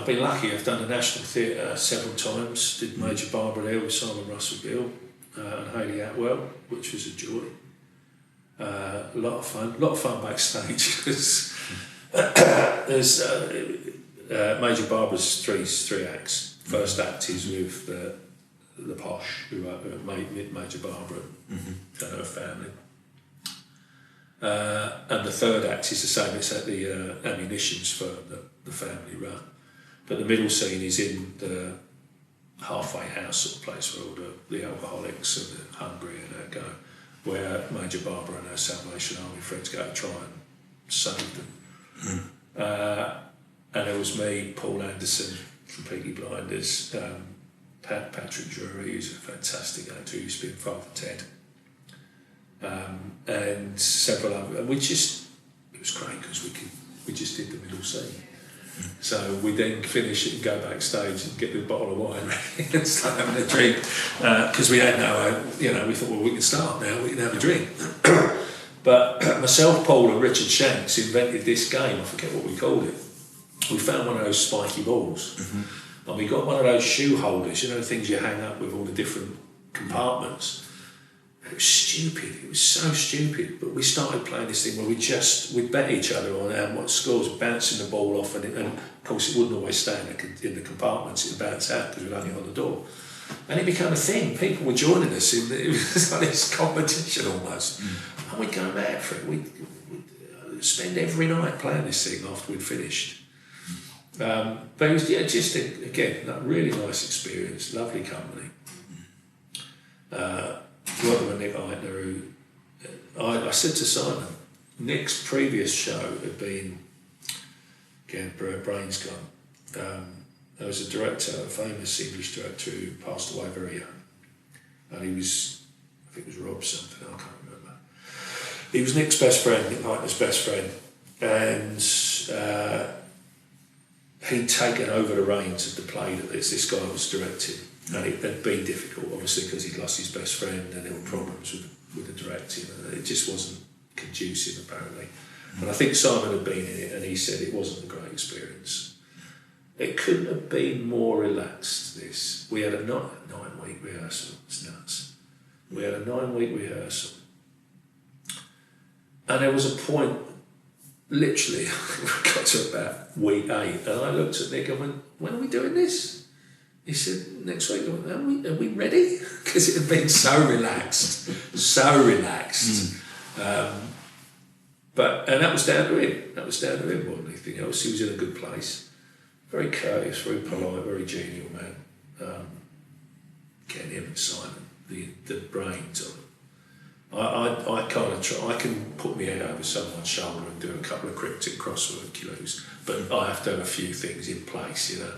been lucky. I've done the National Theatre several times. Did Major Barbara there with Simon Russell Gill and Hayley Atwell, which was a joy. A lot of fun backstage. There's Major Barbara's three acts. First act is with the posh who made Major Barbara and her family. And the third act is the same. It's at the ammunitions firm that the family run. But the middle scene is in the halfway house sort of place where all the alcoholics and the hungry and that go, where Major Barbara and her Salvation Army friends go to try and save them. And there was me, Paul Anderson from Peaky Blinders, Patrick Drury, who's a fantastic actor who's been Father Ted, and several other. And it was great because we just did the middle scene. So we then finish it and go backstage and get the bottle of wine ready and start having a drink because we had we thought, well, we can start now, we can have a drink. But myself, Paul and Richard Shanks invented this game, I forget what we called it. We found one of those spiky balls and we got one of those shoe holders, you know, the things you hang up with all the different compartments. And it was stupid, it was so stupid, but we started playing this thing where we'd bet each other on what scores, bouncing the ball off, and of course it wouldn't always stay in the compartments, it would bounce out because we were only on the door. And it became a thing, people were joining us, it was like this competition almost. And we'd go mad for it, we'd spend every night playing this thing after we'd finished. But it was again, a really nice experience, lovely company. Working with Nick Eitner, who I said to Simon, Nick's previous show had been, again, brains gone. There was a director, a famous English director who passed away very young, and he was, I think it was Rob something, I can't remember. He was Nick's best friend, Nick Eitner's best friend, and he'd taken over the reins of the play that this guy was directing. And it had been difficult, obviously, because he'd lost his best friend and there were problems with the directing, and it just wasn't conducive, apparently. And I think Simon had been in it, and he said it wasn't a great experience. It couldn't have been more relaxed, this. We had a 9-week rehearsal, it's nuts. We had a 9-week rehearsal. And there was a point, literally, we got to about week 8, and I looked at Nick and went, when are we doing this? He said, next week. I went, are we ready? Because it had been so relaxed, so relaxed. And that was down to him. That was down to him more than anything else. He was in a good place. Very courteous, very polite, very genial man. Getting him and Simon, the brains of it. I kind of try. I can put my head over someone's shoulder and do a couple of cryptic crossword clues, but I have to have a few things in place, you know.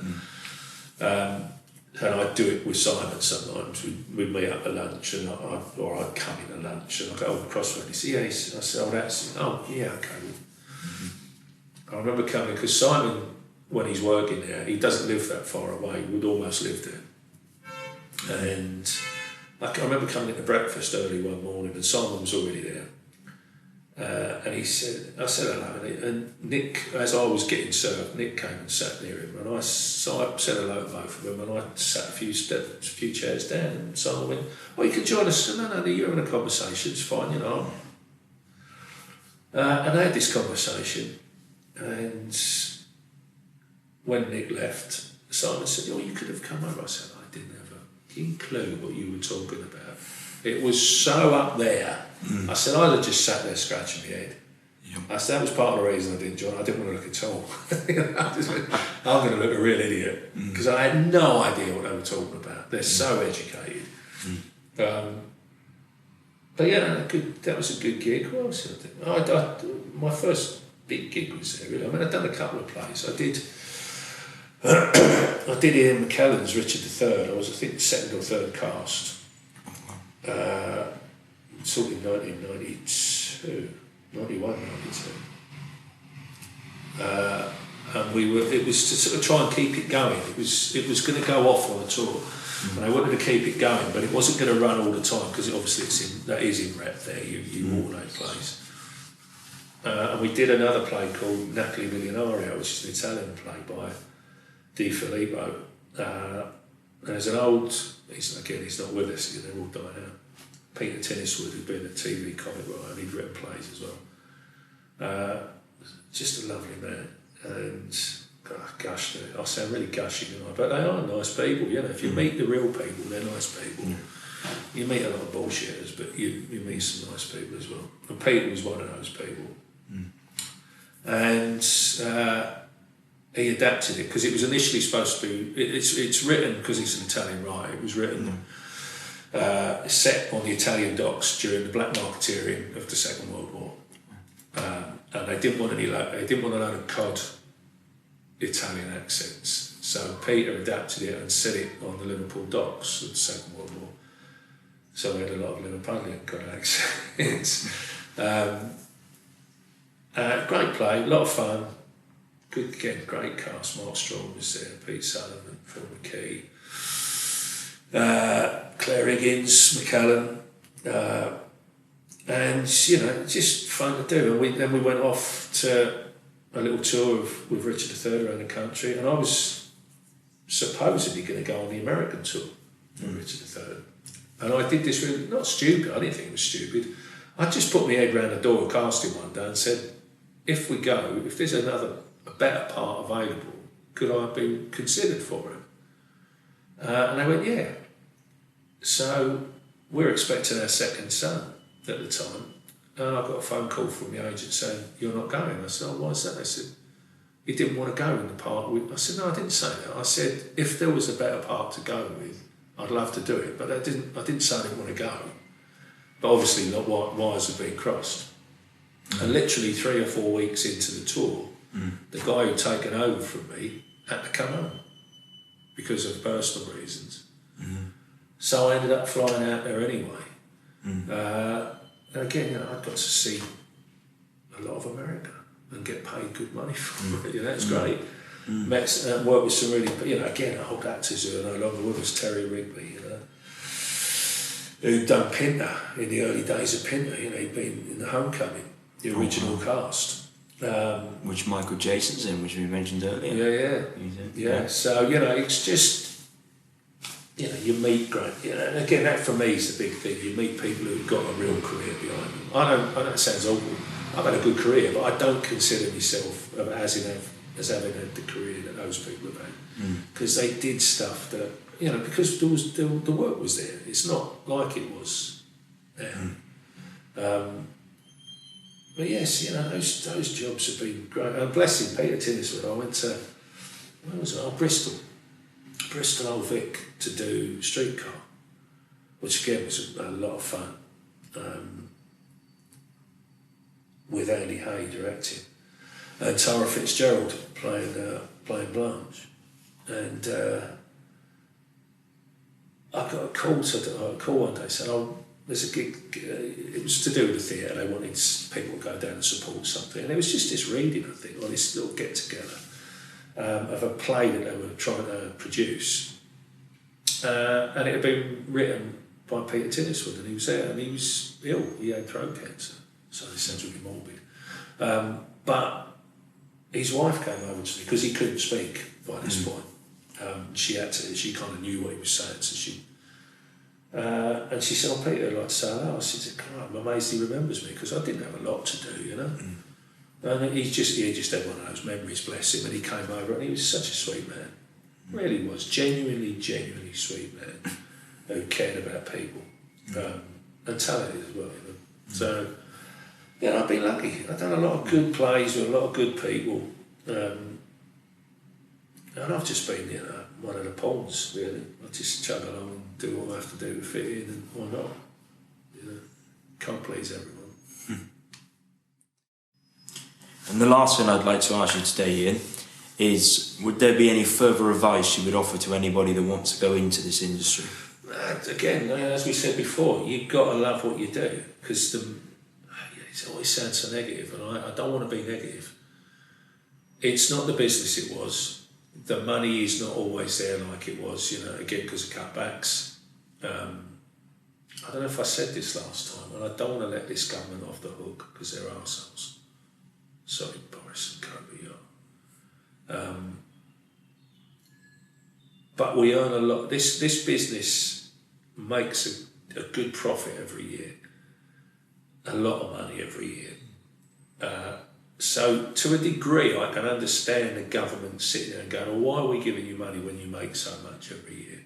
And I'd do it with Simon sometimes. We'd meet up at lunch, and I'd come in at lunch, and I'd go, oh, crossword. He said, yeah. I said, oh, that's, oh, yeah, okay. I remember coming, because Simon, when he's working there, he doesn't live that far away. He would almost live there. And I remember coming into breakfast early one morning, and Simon was already there. And he said, I said hello, and Nick, as I was getting served, Nick came and sat near him, and so I said hello to both of them, and I sat a few chairs down, and Simon went, oh, you can join us. No, you're having a conversation, it's fine, you know. And I had this conversation, and when Nick left, Simon said, oh, you could have come over. I said, I didn't have a clue what you were talking about. It was so up there. I said, I'd have just sat there scratching my head. I said, that was part of the reason I didn't join. I didn't want to look at all. I'm going to look a real idiot. Because I had no idea what they were talking about. They're so educated. But yeah, that was a good gig. What else did I do? My first big gig was there, really. I mean, I'd done a couple of plays. I did Ian McKellen's Richard III. I was, I think, second or third cast. Talking 1992, 91, 92. And it was to sort of try and keep it going. It was going to go off on a tour, and I wanted to keep it going, but it wasn't going to run all the time, because obviously that is in rep there. You alternate plays. And we did another play called Napoli Milionario, which is an Italian play by Di Filippo. There's an old, he's not with us, they're all dying out. Peter Tenniswood, who'd been a TV comic writer, and he'd written plays as well. Just a lovely man, and gosh, I sound really gushing, but they are nice people. You know, if you meet the real people, they're nice people. You meet a lot of bullshitters, but you meet some nice people as well. And Peter was one of those people. And he adapted it, because it was initially supposed to be. It's written, because he's an Italian writer. It was written. Set on the Italian docks during the black marketeering of the Second World War, and they didn't want a load of cod Italian accents. So Peter adapted it and set it on the Liverpool docks of the Second World War. So we had a lot of Liverpoolian cod accents. Great play, a lot of fun. Good, again, great cast. Mark Strong was there, Pete Sullivan, Phil McKee. Claire Higgins, McKellen, and you know, just fun to do. And then we went off to a little tour with Richard III around the country, and I was supposedly going to go on the American tour with Richard III. And I did this really, not stupid, I didn't think it was stupid. I just put my head round the door of casting one day and said, if we go, if there's a better part available, could I be considered for it? And they went, yeah. So we're expecting our second son at the time, and I got a phone call from the agent saying, you're not going. I said, oh, why is that? They said, you didn't want to go in the part with. I said, no, I didn't say that. I said, if there was a better part to go with, I'd love to do it, but I didn't say I didn't want to go. But obviously wires had been crossed. And literally 3 or 4 weeks into the tour, the guy who'd taken over from me had to come home because of personal reasons. So I ended up flying out there anyway. And again, you know, I got to see a lot of America and get paid good money for it. You know, it's great. Met and worked with some really, you know, again, old actors who are no longer with us. Terry Rigby, you know, who'd done Pinter in the early days of Pinter. You know, he'd been in the Homecoming, the original cast. Which Michael Jason's in, which we mentioned earlier. Yeah. So, you know, it's just, you know, you meet great, you know, and again, that for me is the big thing. You meet people who've got a real career behind them. I know it sounds awful. I've had a good career, but I don't consider myself as having had the career that those people have had. Because they did stuff that, you know, because the work was there. It's not like it was now. But yes, you know, those jobs have been great. Blessing Peter Tinniswood, I went to, where was it? Oh, Bristol Old Vic to do Streetcar, which again was a lot of fun. With Andy Hay directing, and Tara Fitzgerald playing Blanche, and I got a call one day saying, "Oh, there's a gig." It was to do with the theatre. They wanted people to go down and support something, and it was just this reading, I think, or this little get together of a play that they were trying to produce, and it had been written by Peter Tinniswood, and he was there, and he was ill. He had throat cancer. So this sounds really morbid. But his wife came over to me because he couldn't speak by this point. She kind of knew what he was saying, so she... and she said, "Oh, Peter, I'd like to say hello." I said, "God, I'm amazed he remembers me," because I didn't have a lot to do, you know. And he just had one of those memories, bless him, and he came over, and he was such a sweet man. Really was. Genuinely sweet man who cared about people. And talented as well, you know. So... yeah, I've been lucky. I've done a lot of good plays with a lot of good people, and I've just been, you know, one of the pawns, really. I just chug along and do what I have to do to fit in, and why not? You know, can't please everyone. And the last thing I'd like to ask you today, Ian, is would there be any further advice you would offer to anybody that wants to go into this industry? Again, as we said before, you've got to love what you do, because it always sounds so negative, and I don't want to be negative. It's not the business it was. The money is not always there like it was, you know, again, because of cutbacks. I don't know if I said this last time, and I don't want to let this government off the hook, because they're arseholes. Sorry, Boris and co, but you are. But we earn a lot. This business makes a good profit every year. A lot of money every year. So to a degree I can understand the government sitting there and going, "Well, why are we giving you money when you make so much every year?"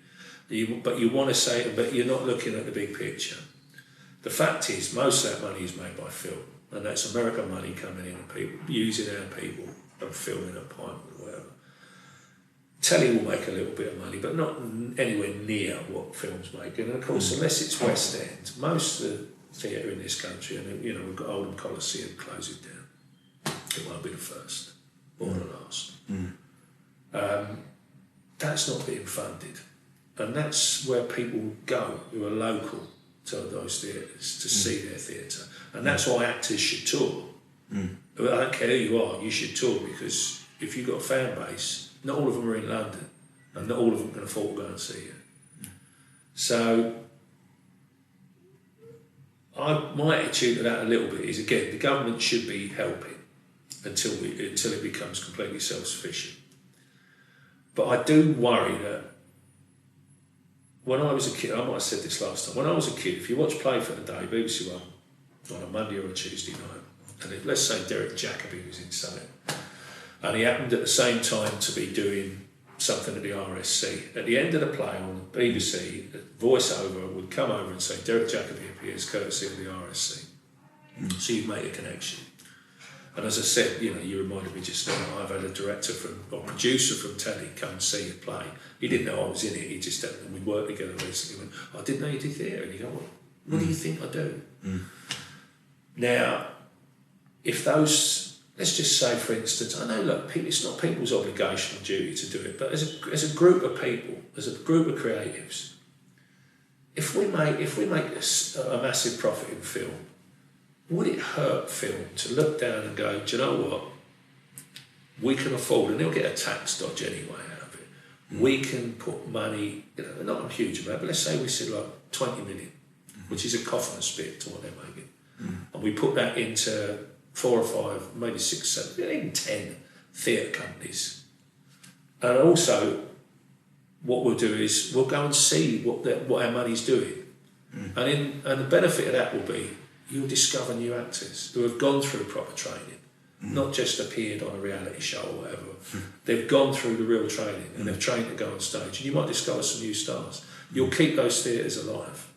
But you want to say it, but you're not looking at the big picture. The fact is, most of that money is made by film, and that's American money coming in and people using our people and filming a pint or whatever. Telly will make a little bit of money, but not anywhere near what films make. And of course, unless it's West End, most of the theatre in this country, and you know, we've got Oldham Coliseum closing down. It won't be the first or the last. That's not being funded, and that's where people go who are local to those theatres to see their theatre, and that's why actors should tour. I don't care who you are, you should tour, because if you've got a fan base, not all of them are in London, and not all of them can afford to go and see you. So. My attitude to that a little bit is, again, the government should be helping until it becomes completely self-sufficient. But I do worry that when I was a kid, I might have said this last time, when I was a kid, if you watch Play for the Day, BBC One, on a Monday or a Tuesday night, and if, let's say Derek Jacobi was in something, and he happened at the same time to be doing something at the RSC. At the end of the play on the BBC, the voiceover would come over and say, "Derek Jacobi appears courtesy of the RSC." So you'd make a connection. And as I said, you know, you reminded me just now, I've had a director or producer from telly come and see a play. He didn't know I was in it, he just, and we worked together recently, went, "I didn't know you did theatre." And you go, what do you think I do? Now, if those... Let's just say, for instance, I know, look, it's not people's obligation or duty to do it, but as a group of people, as a group of creatives, if we make a massive profit in film, would it hurt film to look down and go, "Do you know what? We can afford," and they'll get a tax dodge anyway out of it. We can put money, you know, not a huge amount, but let's say we said like 20 million, which is a cough and a spit to what they're making, and we put that into 4 or 5, maybe 6, 7, even 10 theatre companies. And also, what we'll do is we'll go and see what our money's doing. And the benefit of that will be you'll discover new actors who have gone through proper training, not just appeared on a reality show or whatever. They've gone through the real training and they've trained to go on stage, and you might discover some new stars. You'll keep those theatres alive.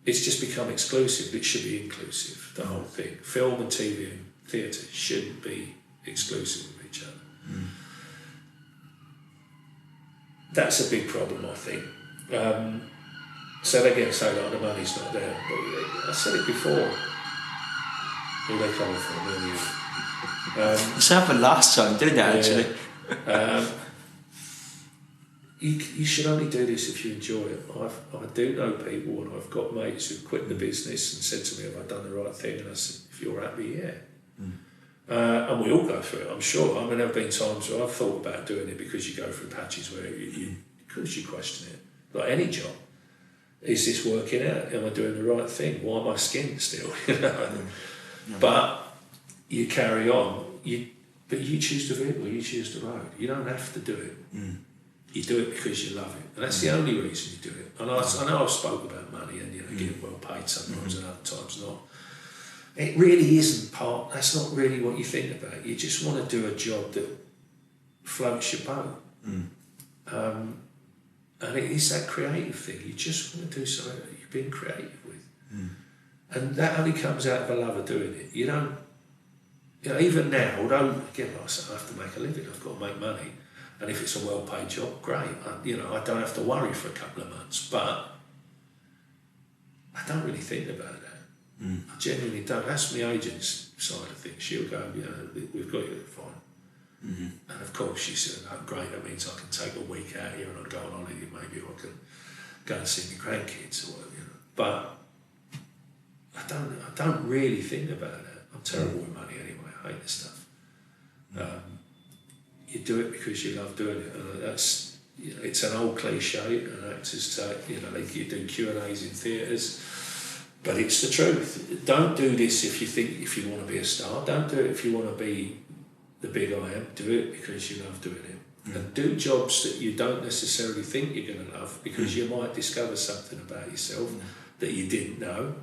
It's just become exclusive. It should be inclusive, the whole thing. Film and TV and theatre shouldn't be exclusive with each other. That's a big problem, I think. So they get say like the money's not there, but I said it before. Who they coming from? This happened last time, didn't it? Actually, you should only do this if you enjoy it. I do know people, and I've got mates who quit the business and said to me, "Have I done the right thing?" And I said, "If you're happy, yeah." And we all go through it, I'm sure. I mean, there have been times where I've thought about doing it because you go through patches where you question it, like any job. Is this working out? Am I doing the right thing? Why am I skinned still? You know? But you carry on. But you choose the vehicle, you choose the road. You don't have to do it. You do it because you love it. And that's the only reason you do it. And I know I've spoke about money and getting well paid sometimes and other times not. It really isn't that's not really what you think about. You just want to do a job that floats your boat. And it is that creative thing. You just want to do something that you've been creative with. And that only comes out of a love of doing it. You don't, even now, although, again, like I say, I have to make a living, I've got to make money. And if it's a well-paid job, great. I don't have to worry for a couple of months, but I don't really think about that. I genuinely don't. That's my agent's side of things. She'll go, we've got you, fine. And of course she said, "Oh, great, that means I can take a week out here and I'll go on holiday, maybe I can go and see my grandkids or whatever, But I don't really think about that. I'm terrible with money anyway, I hate this stuff. You do it because you love doing it, and that's, it's an old cliche, and actors take, you do Q&As in theatres, but it's the truth. Don't do this if you want to be a star. Don't do it if you want to be the big I am. Do it because you love doing it. And do jobs that you don't necessarily think you're going to love, because you might discover something about yourself that you didn't know.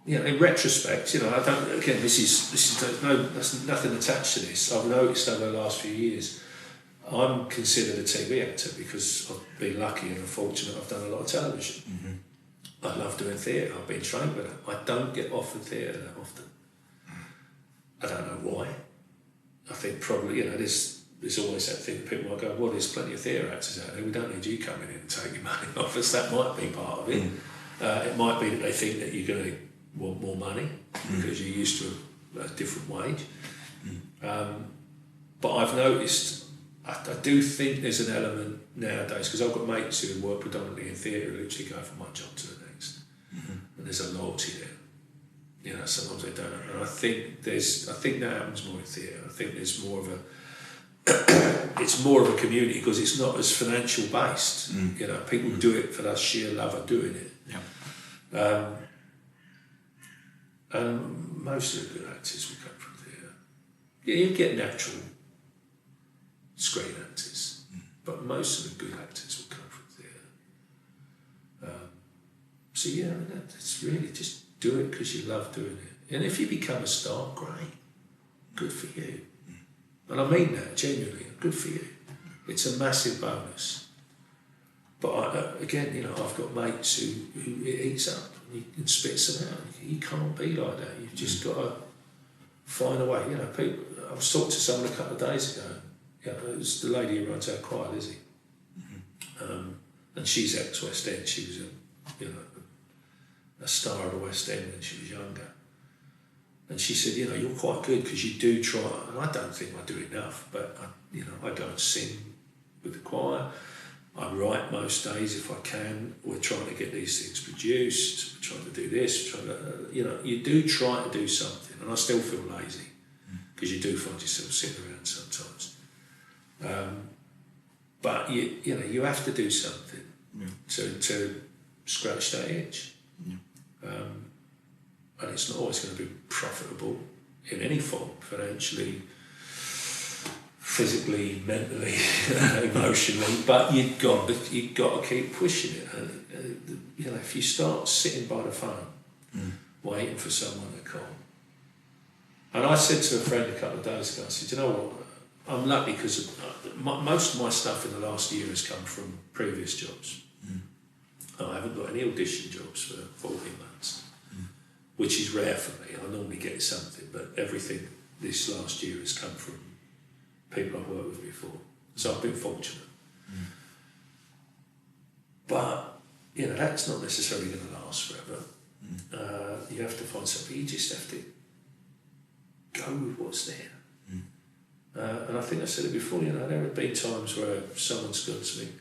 In retrospect, I don't. Again, there's nothing attached to this. I've noticed over the last few years, I'm considered a TV actor because I've been lucky and fortunate. I've done a lot of television. I love doing theatre. I've been trained with it. I don't get offered theatre that often. I don't know why. I think probably, there's always that thing that people might go, well, there's plenty of theatre actors out there, we don't need you coming in and taking money off us. That might be part of it. It might be that they think that you're going to want more money because you're used to a different wage. But I've noticed, I do think there's an element nowadays, because I've got mates who work predominantly in theatre who literally go from one job to the next. And there's a loyalty there. Sometimes they don't. And I think that happens more in theatre. I think there's more of it's more of a community because it's not as financial based. People do it for that sheer love of doing it. And most of the good actors will come from theatre. You get natural screen actors, but most of the good actors will come from theatre. It's really just do it because you love doing it. And if you become a star, great. Good for you. And I mean that, genuinely. Good for you. It's a massive bonus. But again, I've got mates who it eats up and spits them out. You can't be like that. You've just got to find a way. People. I was talking to someone a couple of days ago. It was the lady who runs our choir, Lizzie. And she's ex-West End. She was a star of the West End when she was younger. And she said, you're quite good because you do try, and I don't think I do enough, but I go and sing with the choir. I write most days if I can. We're trying to get these things produced. We're trying to do this. You do try to do something, and I still feel lazy because you do find yourself sitting around sometimes. But you have to do something to scratch that itch. And it's not always going to be profitable in any form, financially, physically, mentally, emotionally, but you've got to keep pushing it. You know, if you start sitting by the phone, waiting for someone to call. And I said to a friend a couple of days ago, I said, you know what, I'm lucky because most of my stuff in the last year has come from previous jobs. I haven't got any audition jobs for 14 months, which is rare for me. I normally get something, but everything this last year has come from people I've worked with before. So I've been fortunate. But, you know, that's not necessarily going to last forever. You have to find something, you just have to go with what's there. And I think I said it before, you know, there have been times where someone's gone to me,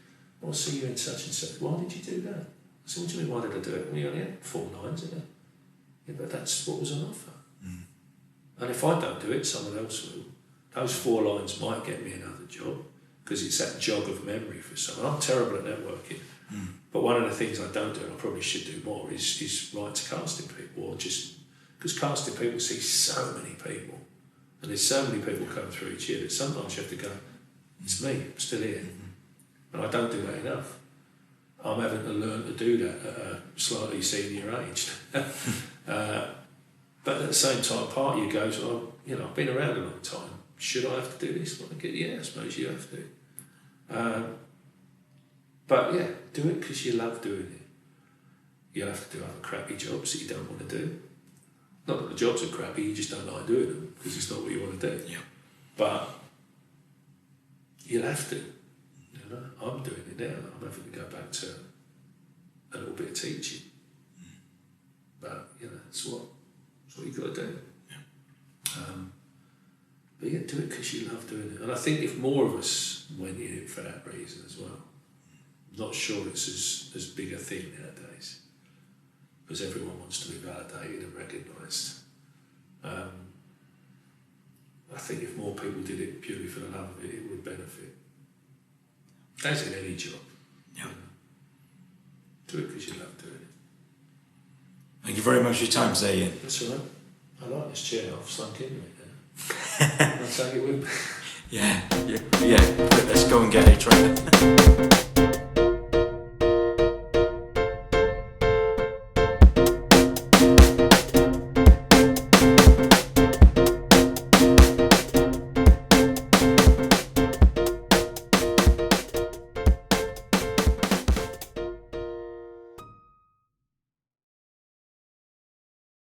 I'll see you in such and such. Why did you do that? I said, what do you mean, why did I do it? Well, you only had 4 lines, didn't you? Yeah, but that's what was on offer. And if I don't do it, someone else will. Those 4 lines might get me another job, because it's that jog of memory for someone. I'm terrible at networking, but one of the things I don't do, and I probably should do more, is write to casting people, or just, because casting people see so many people, and there's so many people come through each year that sometimes you have to go, it's me, I'm still here. And I don't do that enough. I'm having to learn to do that at a slightly senior age. But at the same time, part of you goes, well, you know, I've been around a long time. Should I have to do this? Yeah, I suppose you have to. But yeah, do it because you love doing it. You'll have to do other crappy jobs that you don't want to do. Not that the jobs are crappy, you just don't like doing them because it's not what you want to do. Yeah. But you'll have to. You know, I'm doing it now. I'm having to go back to a little bit of teaching. But you know, that's what you've got to do. Yeah. But yeah, do it because you love doing it. And I think if more of us went in it for that reason as well, I'm not sure it's as big a thing nowadays, because everyone wants to be validated and recognised. I think if more people did it purely for the love of it, it would benefit. As in any job. Yeah. You know, do it because you love doing it. Thank you very much for your time today, Ian. That's all right. I like this chair. I've sunk into it now. I'll take it with me. Yeah. Let's go and get a trainer.